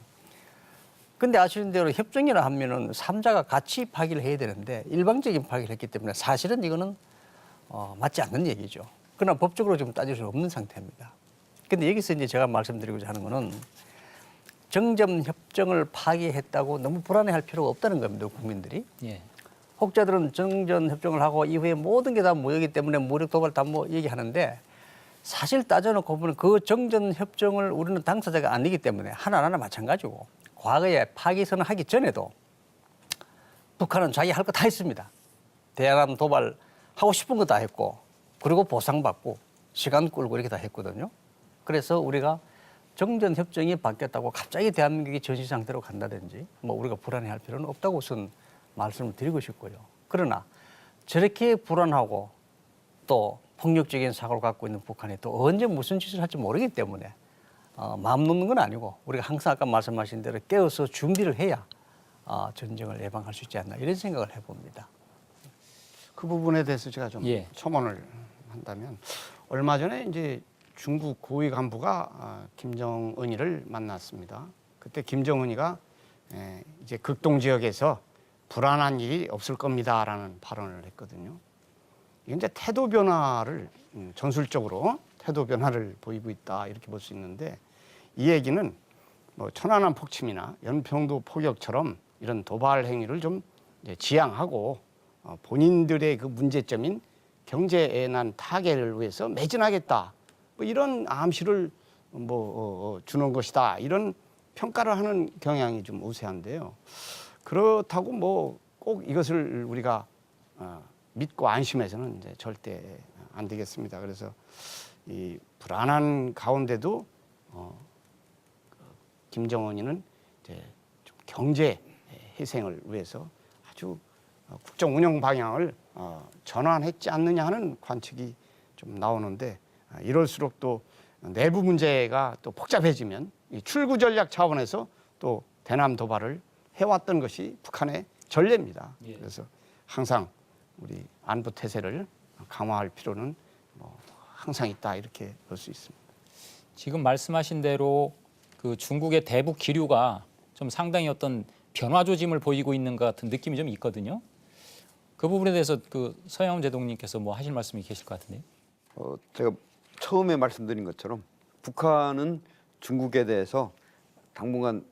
근데 아시는 대로 협정이라 하면은 3자가 같이 파기를 해야 되는데 일방적인 파기를 했기 때문에 사실은 이거는 맞지 않는 얘기죠. 그러나 법적으로 좀 따질 수 없는 상태입니다. 근데 여기서 이제 제가 말씀드리고자 하는 거는 정전협정을 파기했다고 너무 불안해할 필요가 없다는 겁니다. 국민들이. 예. 혹자들은 정전협정을 하고 이후에 모든 게 다 무효이기 때문에 무력 도발 다 뭐 얘기하는데 사실 따져놓고 보면 그 정전 협정을 우리는 당사자가 아니기 때문에 하나하나 마찬가지고 과거에 파기선언 하기 전에도 북한은 자기 할 거 다 했습니다. 대남 도발 하고 싶은 거 다 했고 그리고 보상받고 시간 끌고 이렇게 다 했거든요. 그래서 우리가 정전 협정이 바뀌었다고 갑자기 대한민국이 전시 상태로 간다든지 뭐 우리가 불안해할 필요는 없다고 우선 말씀을 드리고 싶고요. 그러나 저렇게 불안하고 또 폭력적인 사고를 갖고 있는 북한이 또 언제 무슨 짓을 할지 모르기 때문에 마음 놓는 건 아니고 우리가 항상 아까 말씀하신 대로 깨어서 준비를 해야 전쟁을 예방할 수 있지 않나 이런 생각을 해봅니다. 그 부분에 대해서 제가 좀 예. 첨언을 한다면 얼마 전에 이제 중국 고위 간부가 김정은이를 만났습니다. 그때 김정은이가 이제 극동 지역에서 불안한 일이 없을 겁니다라는 발언을 했거든요. 이게 이제 태도 변화를 전술적으로 태도 변화를 보이고 있다 이렇게 볼 수 있는데 이 얘기는 뭐 천안함 폭침이나 연평도 포격처럼 이런 도발 행위를 좀 이제 지양하고 본인들의 그 문제점인 경제난 타개를 위해서 매진하겠다 뭐 이런 암시를 주는 것이다 이런 평가를 하는 경향이 좀 우세한데요. 그렇다고 뭐 꼭 이것을 우리가 믿고 안심해서는 이제 절대 안 되겠습니다. 그래서 이 불안한 가운데도 김정은이는 이제 좀 경제 회생을 위해서 아주 국정 운영 방향을 전환했지 않느냐 하는 관측이 좀 나오는데 이럴수록 또 내부 문제가 또 복잡해지면 이 출구 전략 차원에서 또 대남 도발을 해왔던 것이 북한의 전례입니다. 예. 그래서 항상 우리 안보 태세를 강화할 필요는 항상 있다 이렇게 볼 수 있습니다. 지금 말씀하신 대로 그 중국의 대북 기류가 좀 상당히 어떤 변화 조짐을 보이고 있는 것 같은 느낌이 좀 있거든요. 그 부분에 대해서 그 서영훈 제독님께서 뭐 하실 말씀이 계실 것 같은데요. 제가 처음에 말씀드린 것처럼 북한은 중국에 대해서 당분간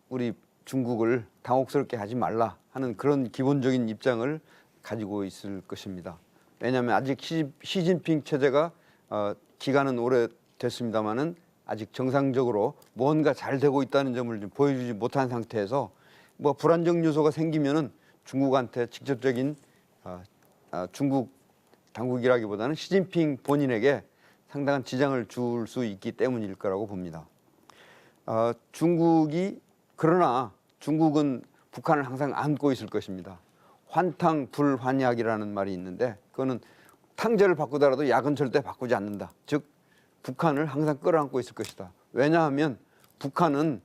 우리 중국을 당혹스럽게 하지 말라 하는 그런 기본적인 입장을 가지고 있을 것입니다. 왜냐하면 아직 시진핑 체제가 기간은 오래됐습니다마는 아직 정상적으로 뭔가 잘 되고 있다는 점을 좀 보여주지 못한 상태에서 뭐 불안정 요소가 생기면은 중국한테 직접적인 중국 당국이라기보다는 시진핑 본인에게 상당한 지장을 줄 수 있기 때문일 거라고 봅니다. 그러나 중국은 북한을 항상 안고 있을 것입니다. 환탕불환약이라는 말이 있는데 그거는 탕제를 바꾸더라도 약은 절대 바꾸지 않는다. 즉 북한을 항상 끌어안고 있을 것이다. 왜냐하면 북한은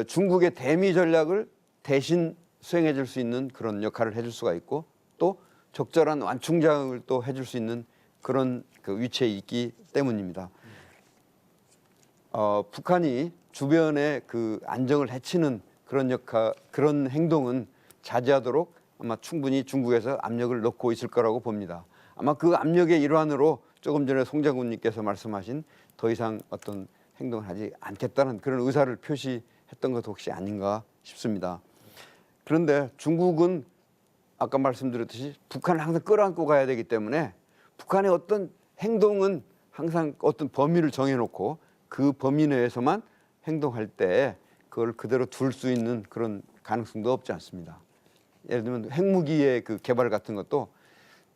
중국의 대미 전략을 대신 수행해 줄 수 있는 그런 역할을 해줄 수가 있고 또 적절한 완충작용을 또 해줄 수 있는 그런 그 위치에 있기 때문입니다. 북한이 주변의 그 안정을 해치는 그런 행동은 자제하도록 아마 충분히 중국에서 압력을 넣고 있을 거라고 봅니다. 아마 그 압력의 일환으로 조금 전에 송 장군님께서 말씀하신 더 이상 어떤 행동을 하지 않겠다는 그런 의사를 표시했던 것도 혹시 아닌가 싶습니다. 그런데 중국은 아까 말씀드렸듯이 북한을 항상 끌어안고 가야 되기 때문에 북한의 어떤 행동은 항상 어떤 범위를 정해놓고 그 범위 내에서만 행동할 때 그걸 그대로 둘 수 있는 그런 가능성도 없지 않습니다. 예를 들면 핵무기의 그 개발 같은 것도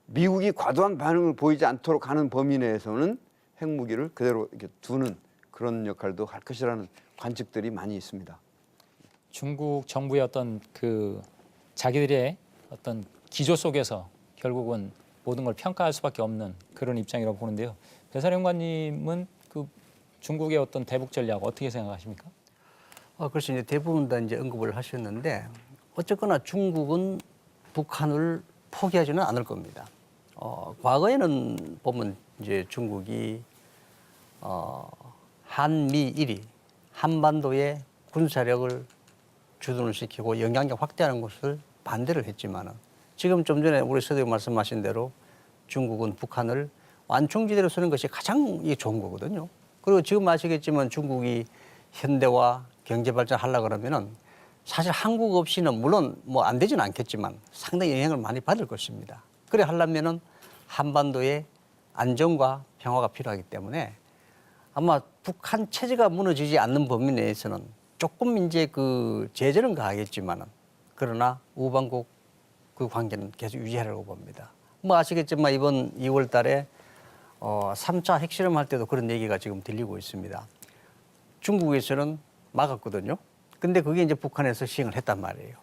미국이 과도한 반응을 보이지 않도록 하는 범위 내에서는 핵무기를 그대로 이렇게 두는 그런 역할도 할 것이라는 관측들이 많이 있습니다. 중국 정부의 어떤 그 자기들의 어떤 기조 속에서 결국은 모든 걸 평가할 수밖에 없는 그런 입장이라고 보는데요. 배사령관님은 그 중국의 어떤 대북 전략 어떻게 생각하십니까? 그래서 이제 대부분 다 이제 언급을 하셨는데 어쨌거나 중국은 북한을 포기하지는 않을 겁니다. 과거에는 보면 이제 중국이 한미일이 한반도의 군사력을 주둔을 시키고 영향력 확대하는 것을 반대를 했지만은 지금 좀 전에 우리 서대표 말씀하신 대로 중국은 북한을 완충지대로 쓰는 것이 가장 좋은 거거든요. 그리고 지금 아시겠지만 중국이 현대화 경제 발전하려고 그러면은 사실 한국 없이는 물론 뭐 안 되지는 않겠지만 상당히 영향을 많이 받을 것입니다. 그래 하려면은 한반도에 안정과 평화가 필요하기 때문에 아마 북한 체제가 무너지지 않는 범위 내에서는 조금 이제 그 제재는 가하겠지만은 그러나 우방국 그 관계는 계속 유지하려고 봅니다. 뭐 아시겠지만 이번 2월 달에 3차 핵실험 할 때도 그런 얘기가 지금 들리고 있습니다. 중국에서는 막았거든요. 근데 그게 이제 북한에서 시행을 했단 말이에요.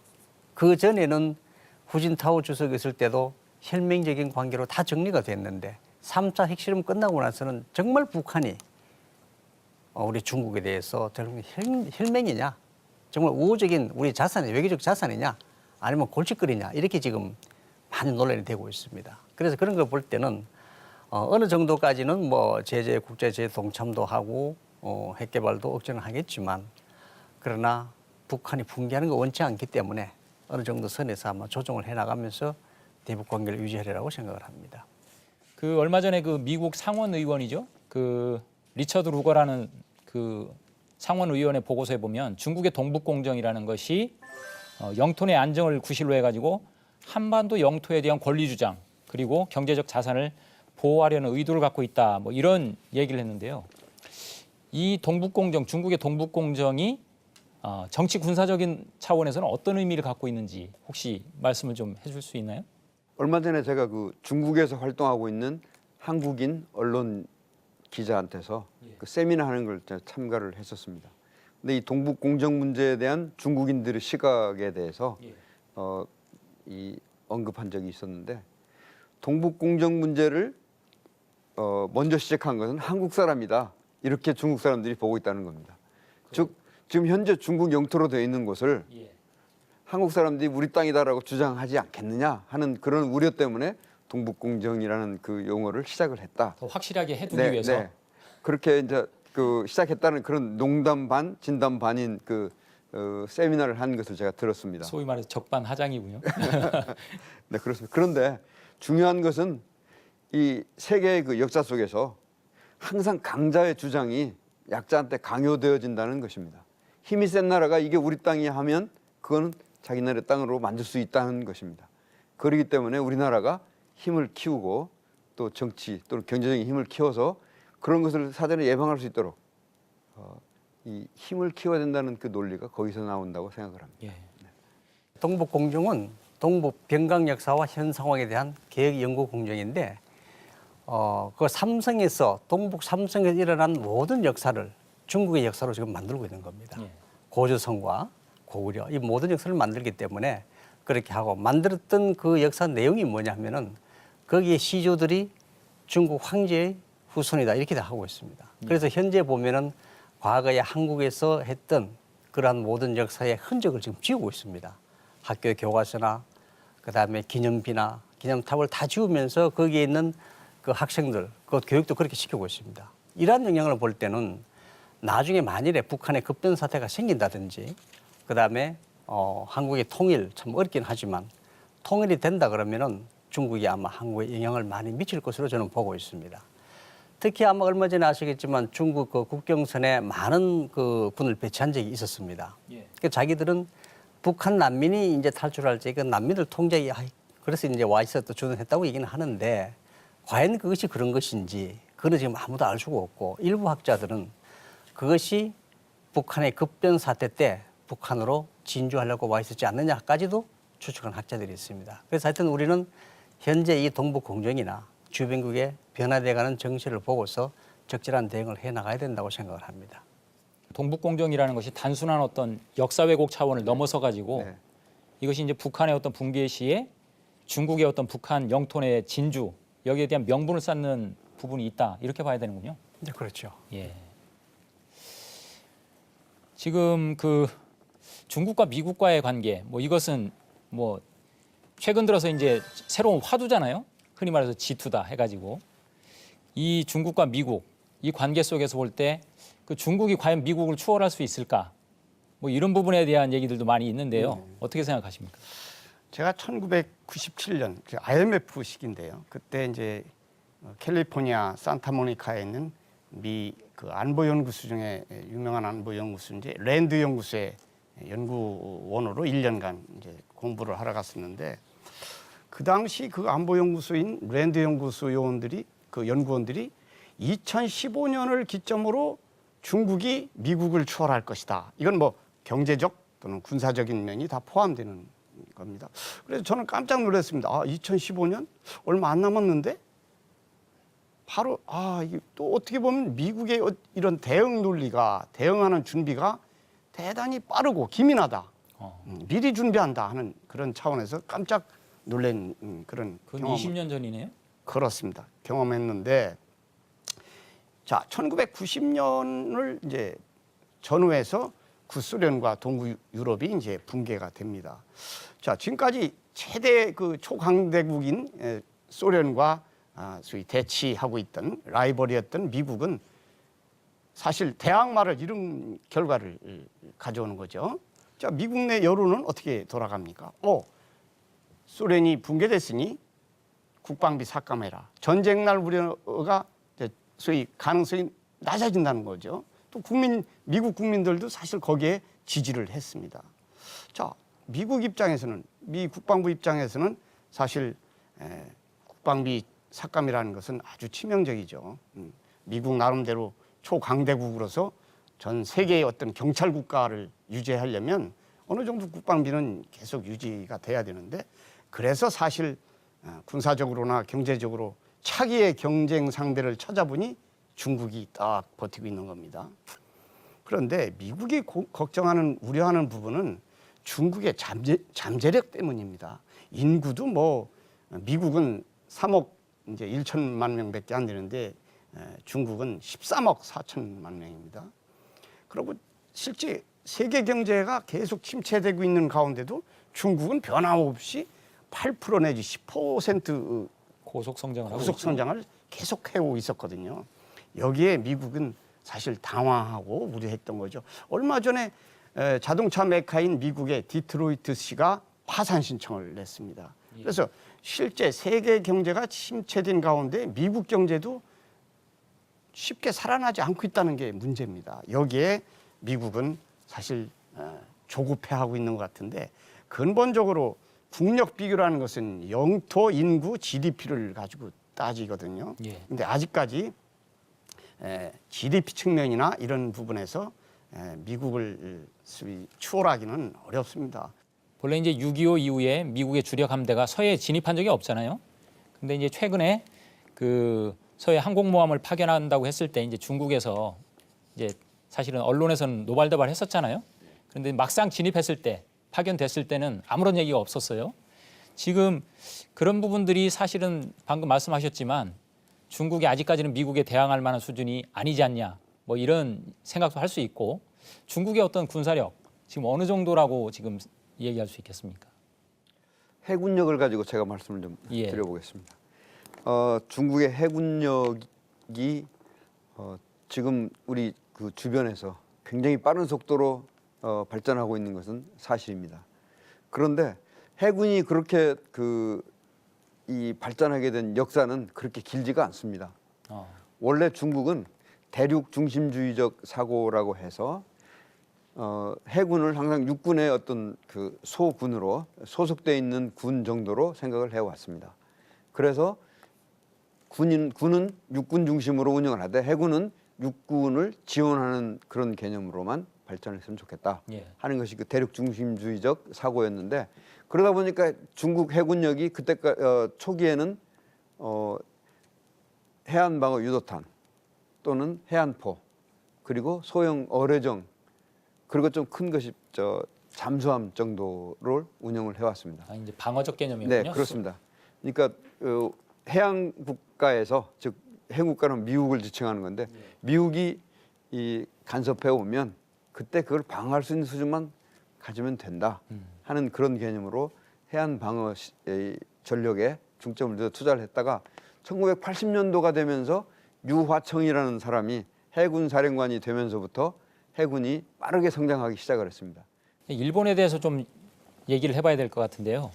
그 전에는 후진타오 주석이 있을 때도 혈맹적인 관계로 다 정리가 됐는데 3차 핵실험 끝나고 나서는 정말 북한이 우리 중국에 대해서 혈맹이냐, 정말 우호적인 우리 자산이 외교적 자산이냐, 아니면 골칫거리냐 이렇게 지금 많이 논란이 되고 있습니다. 그래서 그런 걸 볼 때는 어느 정도까지는 뭐 제재 국제 제재 동참도 하고 핵 개발도 억제는 하겠지만 그러나 북한이 붕괴하는 거 원치 않기 때문에 어느 정도 선에서 아마 조정을 해나가면서 대북 관계를 유지하리라고 생각을 합니다. 그 얼마 전에 그 미국 상원 의원이죠. 그 리처드 루거라는 그 상원 의원의 보고서에 보면 중국의 동북 공정이라는 것이 영토 내 안정을 구실로 해가지고 한반도 영토에 대한 권리 주장 그리고 경제적 자산을 보호하려는 의도를 갖고 있다. 뭐 이런 얘기를 했는데요. 이 동북 공정, 중국의 동북 공정이 정치 군사적인 차원에서는 어떤 의미를 갖고 있는지 혹시 말씀을 좀 해줄 수 있나요? 얼마 전에 제가 그 중국에서 활동하고 있는 한국인 언론 기자한테서 그 세미나 하는 걸 제가 참가를 했었습니다. 근데 이 동북 공정 문제에 대한 중국인들의 시각에 대해서 이 언급한 적이 있었는데 동북 공정 문제를 먼저 시작한 것은 한국 사람이다. 이렇게 중국 사람들이 보고 있다는 겁니다. 즉 지금 현재 중국 영토로 되어 있는 곳을 한국 사람들이 우리 땅이다라고 주장하지 않겠느냐 하는 그런 우려 때문에 동북공정이라는 그 용어를 시작을 했다. 더 확실하게 해두기 위해서. 네. 그렇게 이제 그 시작했다는 그런 농담 반 진담 반인 그 세미나를 한 것을 제가 들었습니다. 소위 말해서 적반하장이군요. 네, 그렇습니다. 그런데 중요한 것은 이 세계의 그 역사 속에서 항상 강자의 주장이 약자한테 강요되어진다는 것입니다. 힘이 센 나라가 이게 우리 땅이야 하면 그거는 자기네의 땅으로 만들 수 있다는 것입니다. 그렇기 때문에 우리나라가 힘을 키우고 또 정치 또는 경제적인 힘을 키워서 그런 것을 사전에 예방할 수 있도록 이 힘을 키워야 된다는 그 논리가 거기서 나온다고 생각을 합니다. 예. 동북 공정은 동북 변강 역사와 현 상황에 대한 계획 연구 공정인데 그 삼성에서 동북 삼성에서 일어난 모든 역사를 중국의 역사로 지금 만들고 있는 겁니다. 예. 고조선과 고구려 이 모든 역사를 만들기 때문에 그렇게 하고 만들었던 그 역사 내용이 뭐냐면은 거기에 시조들이 중국 황제의 후손이다 이렇게 다 하고 있습니다. 그래서 현재 보면은 과거에 한국에서 했던 그러한 모든 역사의 흔적을 지금 지우고 있습니다. 학교 교과서나 그다음에 기념비나 기념탑을 다 지우면서 거기에 있는 그 학생들 그 교육도 그렇게 시키고 있습니다. 이러한 영향을 볼 때는 나중에 만일에 북한에 급변 사태가 생긴다든지 그다음에 한국의 통일 참 어렵긴 하지만 통일이 된다 그러면은 중국이 아마 한국에 영향을 많이 미칠 것으로 저는 보고 있습니다. 특히 아마 얼마 전에 아시겠지만 중국 그 국경선에 많은 그 군을 배치한 적이 있었습니다. 예. 그 자기들은 북한 난민이 이제 탈출할 때 그 난민들 통제에 그래서 이제 와 있었다 주둔했다고 얘기는 하는데 과연 그것이 그런 것인지 그건 지금 아무도 알 수가 없고 일부 학자들은 그것이 북한의 급변 사태 때 북한으로 진주하려고 와 있었지 않느냐까지도 추측하는 학자들이 있습니다. 그래서 하여튼 우리는 현재 이 동북 공정이나 주변국의 변화돼가는 정세를 보고서 적절한 대응을 해나가야 된다고 생각을 합니다. 동북 공정이라는 것이 단순한 어떤 역사 왜곡 차원을 넘어서 가지고 네. 이것이 이제 북한의 어떤 붕괴 시에 중국의 어떤 북한 영토 내 진주 여기에 대한 명분을 쌓는 부분이 있다 이렇게 봐야 되는군요. 네, 그렇죠. 예. 지금 그 중국과 미국과의 관계 뭐 이것은 뭐 최근 들어서 이제 새로운 화두잖아요. 흔히 말해서 G2다 해가지고 이 중국과 미국 이 관계 속에서 볼 때 그 중국이 과연 미국을 추월할 수 있을까? 뭐 이런 부분에 대한 얘기들도 많이 있는데요. 어떻게 생각하십니까? 제가 1997년 IMF 시기인데요. 그때 이제 캘리포니아 산타모니카에 있는 미 그 안보 연구소 중에 유명한 안보 연구소인지 랜드 연구소의 연구원으로 1년간 이제 공부를 하러 갔었는데 그 당시 그 안보 연구소인 랜드 연구소 요원들이 그 그 연구원들이 2015년을 기점으로 중국이 미국을 추월할 것이다. 이건 뭐 경제적 또는 군사적인 면이 다 포함되는 겁니다. 그래서 저는 깜짝 놀랐습니다. 2015년 얼마 안 남았는데 바로 이게 또 어떻게 보면 미국의 이런 대응 논리가 대응하는 준비가 대단히 빠르고 기민하다. 미리 준비한다 하는 그런 차원에서 깜짝 놀란 그런 그건 경험. 20년 전이네요. 그렇습니다. 경험했는데 자, 1990년을 이제 전후해서 구소련과 동구 유럽이 이제 붕괴가 됩니다. 자, 지금까지 최대 그 초강대국인 소련과 소위 대치하고 있던 라이벌이었던 미국은 사실 대항마를 이룬 결과를 가져오는 거죠. 자, 미국 내 여론은 어떻게 돌아갑니까? 소련이 붕괴됐으니 국방비 삭감해라. 전쟁 날 우려가 소위 가능성이 낮아진다는 거죠. 또 미국 국민들도 사실 거기에 지지를 했습니다. 자, 미국 입장에서는, 미 국방부 입장에서는 사실 국방비 삭감이라는 것은 아주 치명적이죠. 미국 나름대로 초강대국으로서 전 세계의 어떤 경찰 국가를 유지하려면 어느 정도 국방비는 계속 유지가 돼야 되는데, 그래서 사실 군사적으로나 경제적으로 차기의 경쟁 상대를 찾아보니 중국이 딱 버티고 있는 겁니다. 그런데 미국이 걱정하는 우려하는 부분은 중국의 잠재력 때문입니다. 인구도 뭐 미국은 3억 이제 1천만 명밖에 안 되는데 중국은 13억 4천만 명입니다. 그리고 실제 세계 경제가 계속 침체되고 있는 가운데도 중국은 변함없이 8% 내지 10% 고속 성장을 하고 고속 있죠. 성장을 계속 해오고 있었거든요. 여기에 미국은 사실 당황하고 우려했던 거죠. 얼마 전에 자동차 메카인 미국의 디트로이트시가 파산 신청을 냈습니다. 그래서 실제 세계 경제가 침체된 가운데 미국 경제도 쉽게 살아나지 않고 있다는 게 문제입니다. 여기에 미국은 사실 조급해하고 있는 것 같은데, 근본적으로 국력 비교라는 것은 영토, 인구, GDP를 가지고 따지거든요. 그런데 아직까지 GDP 측면이나 이런 부분에서 미국을 추월하기는 어렵습니다. 본래 이제 6.25 이후에 미국의 주력 함대가 서해에 진입한 적이 없잖아요. 근데 이제 최근에 그 서해 항공모함을 파견한다고 했을 때 이제 중국에서 이제 사실은 언론에서는 노발대발했었잖아요. 그런데 막상 진입했을 때, 파견됐을 때는 아무런 얘기가 없었어요. 지금 그런 부분들이 사실은 방금 말씀하셨지만 중국이 아직까지는 미국에 대항할 만한 수준이 아니지 않냐, 뭐 이런 생각도 할 수 있고, 중국의 어떤 군사력 지금 어느 정도라고 지금 얘기할 수 있겠습니까? 해군력을 가지고 제가 말씀을 좀 예. 드려보겠습니다. 중국의 해군력이 지금 우리 그 주변에서 굉장히 빠른 속도로 발전하고 있는 것은 사실입니다. 그런데 해군이 그렇게 이 발전하게 된 역사는 그렇게 길지가 않습니다. 원래 중국은 대륙 중심주의적 사고라고 해서 해군을 항상 육군의 어떤 그 소군으로 소속돼 있는 군 정도로 생각을 해왔습니다. 그래서 군은 육군 중심으로 운영을 하되 해군은 육군을 지원하는 그런 개념으로만 발전했으면 좋겠다 하는 것이 그 대륙 중심주의적 사고였는데, 그러다 보니까 중국 해군력이 그때 초기에는 해안방어 유도탄 또는 해안포, 그리고 소형 어뢰정, 그리고 좀 큰 것이 잠수함 정도를 운영을 해왔습니다. 이제 방어적 개념이군요. 네, 그렇습니다. 그러니까 해양 국가에서, 즉 해국가는 미국을 지칭하는 건데, 미국이 이 간섭해 오면 그때 그걸 방어할 수 있는 수준만 가지면 된다 하는 그런 개념으로 해안 방어 전력에 중점을 두어 투자를 했다가 1980년도가 되면서 유화청이라는 사람이 해군 사령관이 되면서부터 해군이 빠르게 성장하기 시작을 했습니다. 일본에 대해서 좀 얘기를 해봐야 될 것 같은데요.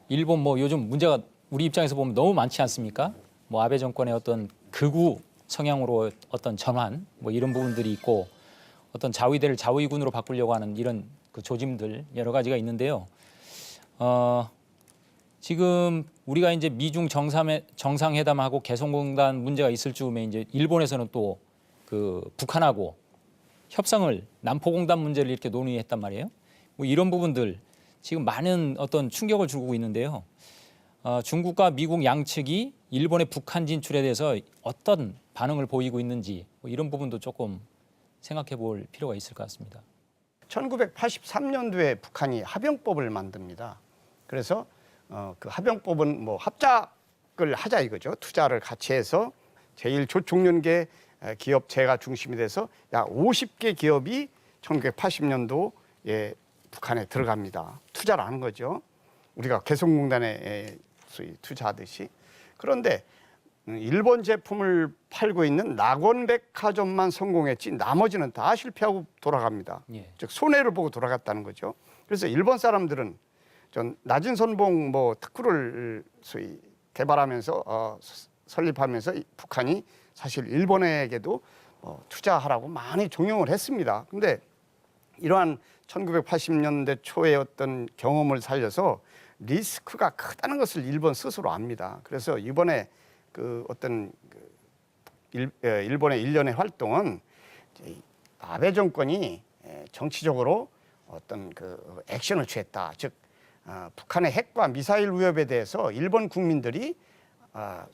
일본 뭐 요즘 문제가 우리 입장에서 보면 너무 많지 않습니까? 뭐 아베 정권의 어떤 극우 성향으로 어떤 전환, 뭐 이런 부분들이 있고, 어떤 자위대를 자위군으로 바꾸려고 하는 이런 그 조짐들 여러 가지가 있는데요. 지금 우리가 이제 미중 정상회담하고 개성공단 문제가 있을 즈음에 이제 일본에서는 또 그 북한하고 협상을 남포공단 문제를 이렇게 논의했단 말이에요. 뭐 이런 부분들 지금 많은 어떤 충격을 주고 있는데요. 중국과 미국 양측이 일본의 북한 진출에 대해서 어떤 반응을 보이고 있는지 뭐 이런 부분도 조금 생각해 볼 필요가 있을 것 같습니다. 1983년도에 북한이 합병법을 만듭니다. 그래서 그 합병법은 뭐 합작을 하자 이거죠. 투자를 같이 해서 제일 조총련계 기업체가 중심이 돼서 약 50개 기업이 1980년도에 북한에 들어갑니다. 투자를 하는 거죠. 우리가 개성공단에 소위 투자하듯이. 그런데 일본 제품을 팔고 있는 낙원백화점만 성공했지 나머지는 다 실패하고 돌아갑니다. 예. 즉 손해를 보고 돌아갔다는 거죠. 그래서 일본 사람들은 전 낮은 선봉 뭐 특구를 소위 개발하면서 설립하면서 북한이 사실 일본에게도 투자하라고 많이 종용을 했습니다. 근데 이러한 1980년대 초의 어떤 경험을 살려서 리스크가 크다는 것을 일본 스스로 압니다. 그래서 이번에 그 어떤 일본의 일련의 활동은 아베 정권이 정치적으로 어떤 그 액션을 취했다. 즉 북한의 핵과 미사일 위협에 대해서 일본 국민들이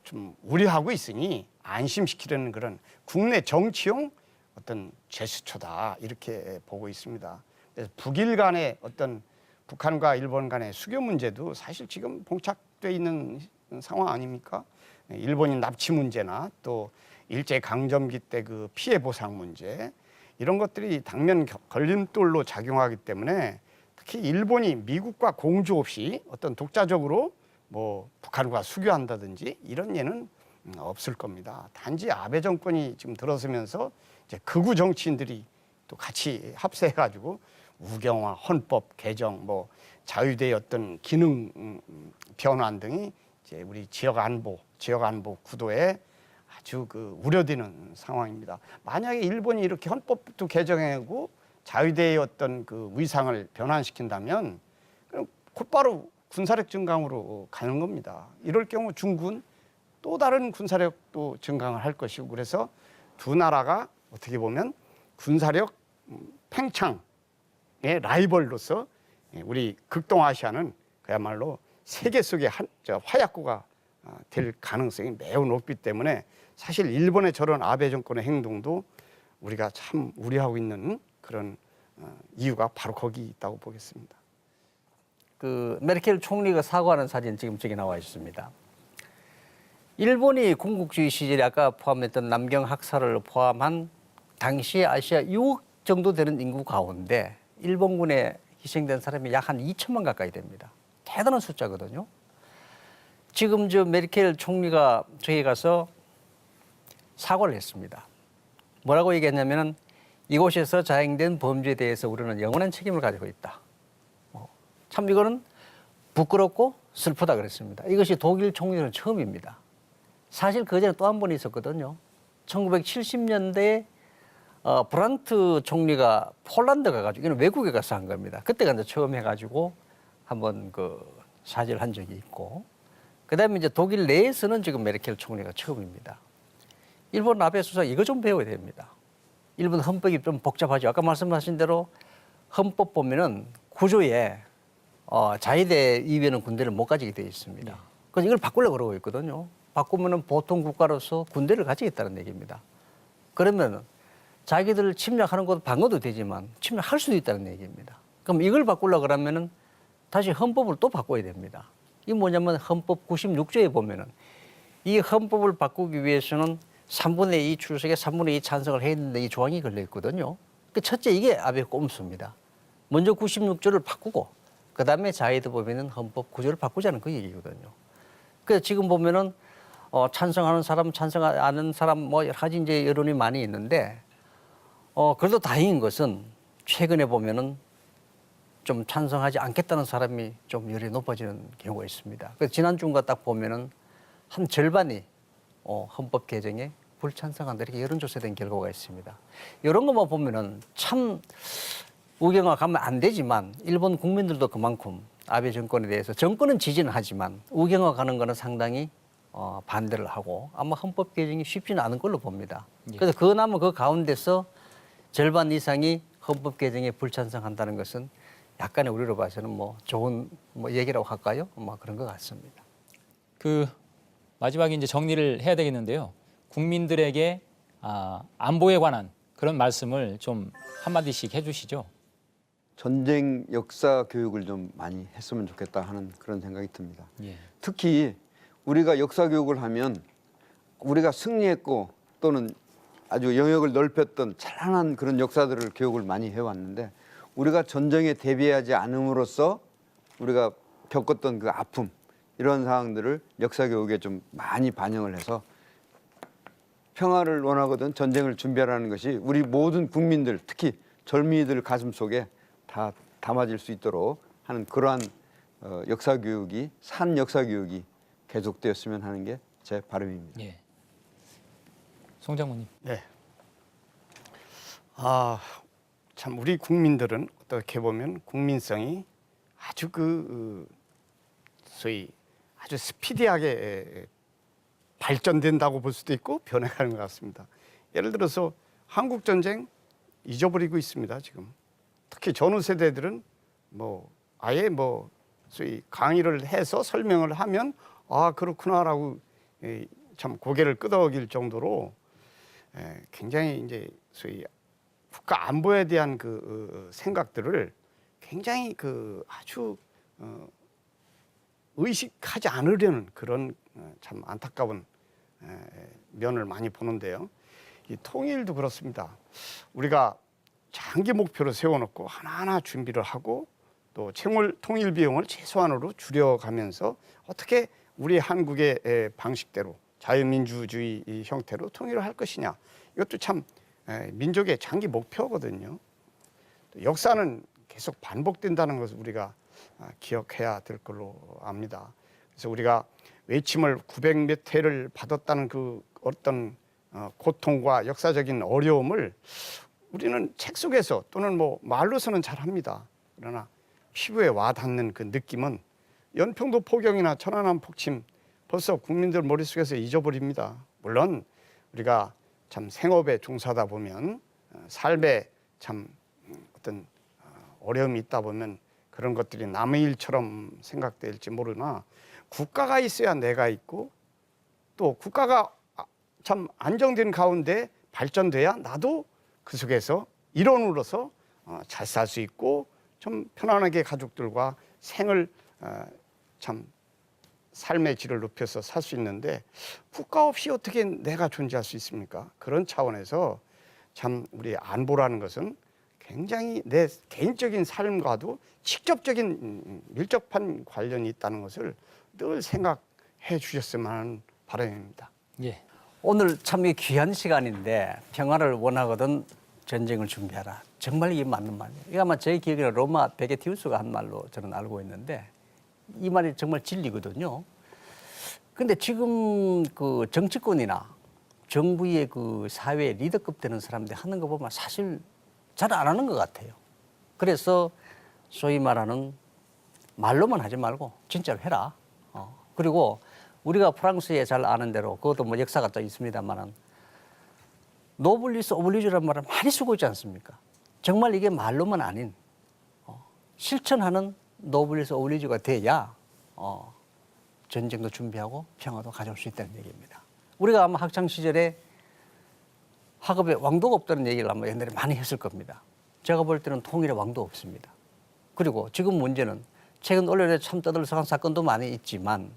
좀 우려하고 있으니 안심시키려는 그런 국내 정치용 어떤 제스처다 이렇게 보고 있습니다. 그래서 북일 간의 어떤 북한과 일본 간의 수교 문제도 사실 지금 봉착돼 있는 상황 아닙니까? 일본인 납치 문제나 또 일제 강점기 때 그 피해 보상 문제 이런 것들이 당면 걸림돌로 작용하기 때문에 특히 일본이 미국과 공조 없이 어떤 독자적으로 뭐 북한과 수교한다든지 이런 예는 없을 겁니다. 단지 아베 정권이 지금 들어서면서 이제 극우 정치인들이 또 같이 합세해가지고 우경화, 헌법 개정, 뭐 자유대의 어떤 기능 변환 등이 이제 우리 지역 안보 구도에 아주 그 우려되는 상황입니다. 만약에 일본이 이렇게 헌법도 개정하고 자유대의 어떤 그 위상을 변환시킨다면 그럼 곧바로 군사력 증강으로 가는 겁니다. 이럴 경우 중국은 또 다른 군사력도 증강을 할 것이고 그래서 두 나라가 어떻게 보면 군사력 팽창의 라이벌로서 우리 극동아시아는 그야말로 세계 속의 화약고가 될 가능성이 매우 높기 때문에 사실 일본의 저런 아베 정권의 행동도 우리가 참 우려하고 있는 그런 이유가 바로 거기 있다고 보겠습니다. 그 메르켈 총리가 사과하는 사진 지금 저기 나와 있습니다. 일본이 군국주의 시절에 아까 포함했던 남경 학살을 포함한 당시 아시아 6억 정도 되는 인구 가운데 일본군에 희생된 사람이 약 한 2천만 가까이 됩니다. 대단한 숫자거든요. 지금 저 메르켈 총리가 저기 가서 사과를 했습니다. 뭐라고 얘기했냐면은 이곳에서 자행된 범죄에 대해서 우리는 영원한 책임을 가지고 있다. 참 이거는 부끄럽고 슬프다 그랬습니다. 이것이 독일 총리는 처음입니다. 사실 그 전에 또 한 번 있었거든요. 1970년대에 브란트 총리가 폴란드 가가지고 이건 외국에 가서 한 겁니다. 그때가 이제 처음 해가지고 한번 그 사죄를 한 적이 있고, 그다음에 이제 독일 내에서는 지금 메르켈 총리가 처음입니다. 일본 아베 수상 이거 좀 배워야 됩니다. 일본 헌법이 좀 복잡하죠. 아까 말씀하신 대로 헌법 보면은 구조에 자위대 이외에는 군대를 못 가지게 되어 있습니다. 그래서 이걸 바꾸려고 그러고 있거든요. 바꾸면은 보통 국가로서 군대를 가지겠다는 얘기입니다. 그러면 자기들 침략하는 것도 방어도 되지만 침략할 수도 있다는 얘기입니다. 그럼 이걸 바꾸려고 그러면은 다시 헌법을 또 바꿔야 됩니다. 이게 뭐냐면 헌법 96조에 보면은 이 헌법을 바꾸기 위해서는 3분의 2 출석에 3분의 2 찬성을 해야 되는데 이 조항이 걸려 있거든요. 첫째 이게 아베 꼼수입니다. 먼저 96조를 바꾸고 그다음에 자위대 보면은 헌법 구조를 바꾸자는 그 얘기거든요. 그래서 지금 보면은 찬성하는 사람, 찬성하지 않은 사람 뭐 여러 가지 이제 여론이 많이 있는데 그래도 다행인 것은 최근에 보면은 좀 찬성하지 않겠다는 사람이 좀 열이 높아지는 경우가 있습니다. 그래서 지난주인가 딱 보면은 한 절반이 헌법 개정에 불찬성한다 이렇게 여론조사된 결과가 있습니다. 이런 것만 보면은 참 우경화 가면 안 되지만 일본 국민들도 그만큼 아베 정권에 대해서 정권은 지지는 하지만 우경화가는 거는 상당히 반대를 하고 아마 헌법 개정이 쉽지는 않은 걸로 봅니다. 예. 그래서 그나마 그 가운데서 절반 이상이 헌법 개정에 불찬성한다는 것은 약간의 우리로 봐서는 뭐 좋은 뭐 얘기라고 할까요? 뭐 그런 것 같습니다. 그 마지막에 이제 정리를 해야 되겠는데요. 국민들에게 안보에 관한 그런 말씀을 좀 한마디씩 해주시죠. 전쟁 역사 교육을 좀 많이 했으면 좋겠다 하는 그런 생각이 듭니다. 예. 특히 우리가 역사 교육을 하면 우리가 승리했고 또는 아주 영역을 넓혔던 찬란한 그런 역사들을 교육을 많이 해왔는데 우리가 전쟁에 대비하지 않음으로써 우리가 겪었던 그 아픔 이런 상황들을 역사 교육에 좀 많이 반영을 해서 평화를 원하거든 전쟁을 준비하라는 것이 우리 모든 국민들 특히 젊은이들 가슴 속에 다 담아질 수 있도록 하는 그러한 역사 교육이 산 역사 교육이 계속되었으면 하는 게 제 바람입니다. 예. 송 장모님. 네. 참 우리 국민들은 어떻게 보면 국민성이 아주 소위 아주 스피디하게 발전된다고 볼 수도 있고 변해가는 것 같습니다. 예를 들어서 한국 전쟁 잊어버리고 있습니다. 지금 특히 전후 세대들은 아예 소위 강의를 해서 설명을 하면 그렇구나라고 참 고개를 끄덕일 정도로 굉장히 이제 소위 국가 안보에 대한 그 생각들을 굉장히 아주 의식하지 않으려는 그런 참 안타까운 면을 많이 보는데요. 이 통일도 그렇습니다. 우리가 장기 목표를 세워놓고 하나하나 준비를 하고 또 채물 통일 비용을 최소한으로 줄여가면서 어떻게 우리 한국의 방식대로 자유민주주의 형태로 통일을 할 것이냐. 이것도 참 민족의 장기 목표거든요. 역사는 계속 반복된다는 것을 우리가 기억해야 될 걸로 압니다. 그래서 우리가 외침을 900몇 회를 받았다는 그 어떤 고통과 역사적인 어려움을 우리는 책 속에서 또는 말로서는 잘합니다. 그러나 피부에 와닿는 그 느낌은 연평도 포경이나 천안함 폭침 벌써 국민들 머릿속에서 잊어버립니다. 물론 우리가 참 생업에 종사하다 보면 삶에 참 어떤 어려움이 있다 보면 그런 것들이 남의 일처럼 생각될지 모르나 국가가 있어야 내가 있고 또 국가가 참 안정된 가운데 발전돼야 나도 그 속에서 일원으로서 잘 살 수 있고 좀 편안하게 가족들과 생을 참 삶의 질을 높여서 살 수 있는데 국가 없이 어떻게 내가 존재할 수 있습니까? 그런 차원에서 참 우리 안보라는 것은 굉장히 내 개인적인 삶과도 직접적인 밀접한 관련이 있다는 것을 늘 생각해 주셨으면 하는 바람입니다. 예. 오늘 참 귀한 시간인데 평화를 원하거든 전쟁을 준비하라. 정말 이게 맞는 말이에요. 이거 아마 제 기억에는 로마 베게티우스가 한 말로 저는 알고 있는데 이 말이 정말 진리거든요. 근데 지금 그 정치권이나 정부의 그 사회 리더급 되는 사람들이 하는 거 보면 사실 잘 안 하는 것 같아요. 그래서 소위 말하는 말로만 하지 말고 진짜로 해라. 그리고 우리가 프랑스에 잘 아는 대로 그것도 역사가 또 있습니다만은 노블리스 오블리주라는 말을 많이 쓰고 있지 않습니까? 정말 이게 말로만 아닌 실천하는 노블리스 오블리주가 돼야 전쟁도 준비하고 평화도 가져올 수 있다는 얘기입니다. 우리가 아마 학창 시절에 학업에 왕도가 없다는 얘기를 아마 옛날에 많이 했을 겁니다. 제가 볼 때는 통일에 왕도 없습니다. 그리고 지금 문제는 최근 언론에 참 떠들썩한 사건도 많이 있지만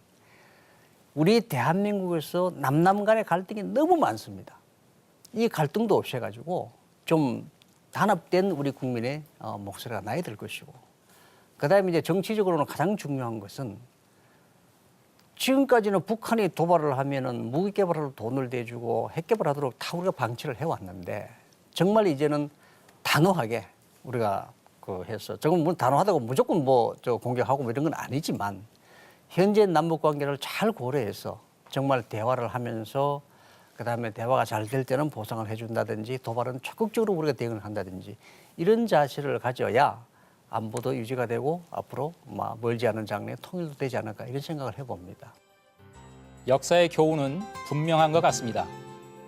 우리 대한민국에서 남남 간의 갈등이 너무 많습니다. 이 갈등도 없애가지고 좀 단합된 우리 국민의 목소리가 나야 될 것이고 그다음에 이제 정치적으로는 가장 중요한 것은 지금까지는 북한이 도발을 하면은 무기 개발하러 돈을 대주고 핵 개발하도록 다 우리가 방치를 해왔는데 정말 이제는 단호하게 우리가 해서 저건 단호하다고 무조건 공격하고 이런 건 아니지만 현재 남북 관계를 잘 고려해서 정말 대화를 하면서 그다음에 대화가 잘 될 때는 보상을 해준다든지 도발은 적극적으로 우리가 대응을 한다든지 이런 자세를 가져야 안보도 유지가 되고 앞으로 멀지 않은 장래에 통일도 되지 않을까 이런 생각을 해봅니다. 역사의 교훈은 분명한 것 같습니다.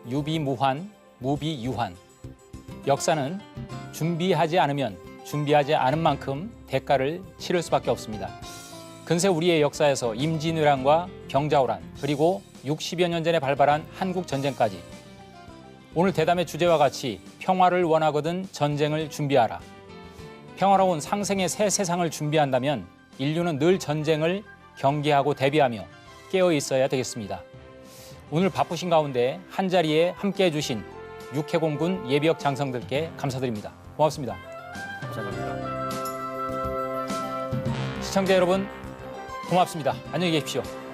유비무환, 무비유환. 역사는 준비하지 않으면 준비하지 않은 만큼 대가를 치를 수밖에 없습니다. 근세 우리의 역사에서 임진왜란과 병자호란 그리고 60여 년 전에 발발한 한국전쟁까지 오늘 대담의 주제와 같이 평화를 원하거든 전쟁을 준비하라. 평화로운 상생의 새 세상을 준비한다면 인류는 늘 전쟁을 경계하고 대비하며 깨어 있어야 되겠습니다. 오늘 바쁘신 가운데 한자리에 함께해 주신 육해공군 예비역 장성들께 감사드립니다. 고맙습니다. 감사합니다. 시청자 여러분 고맙습니다. 안녕히 계십시오.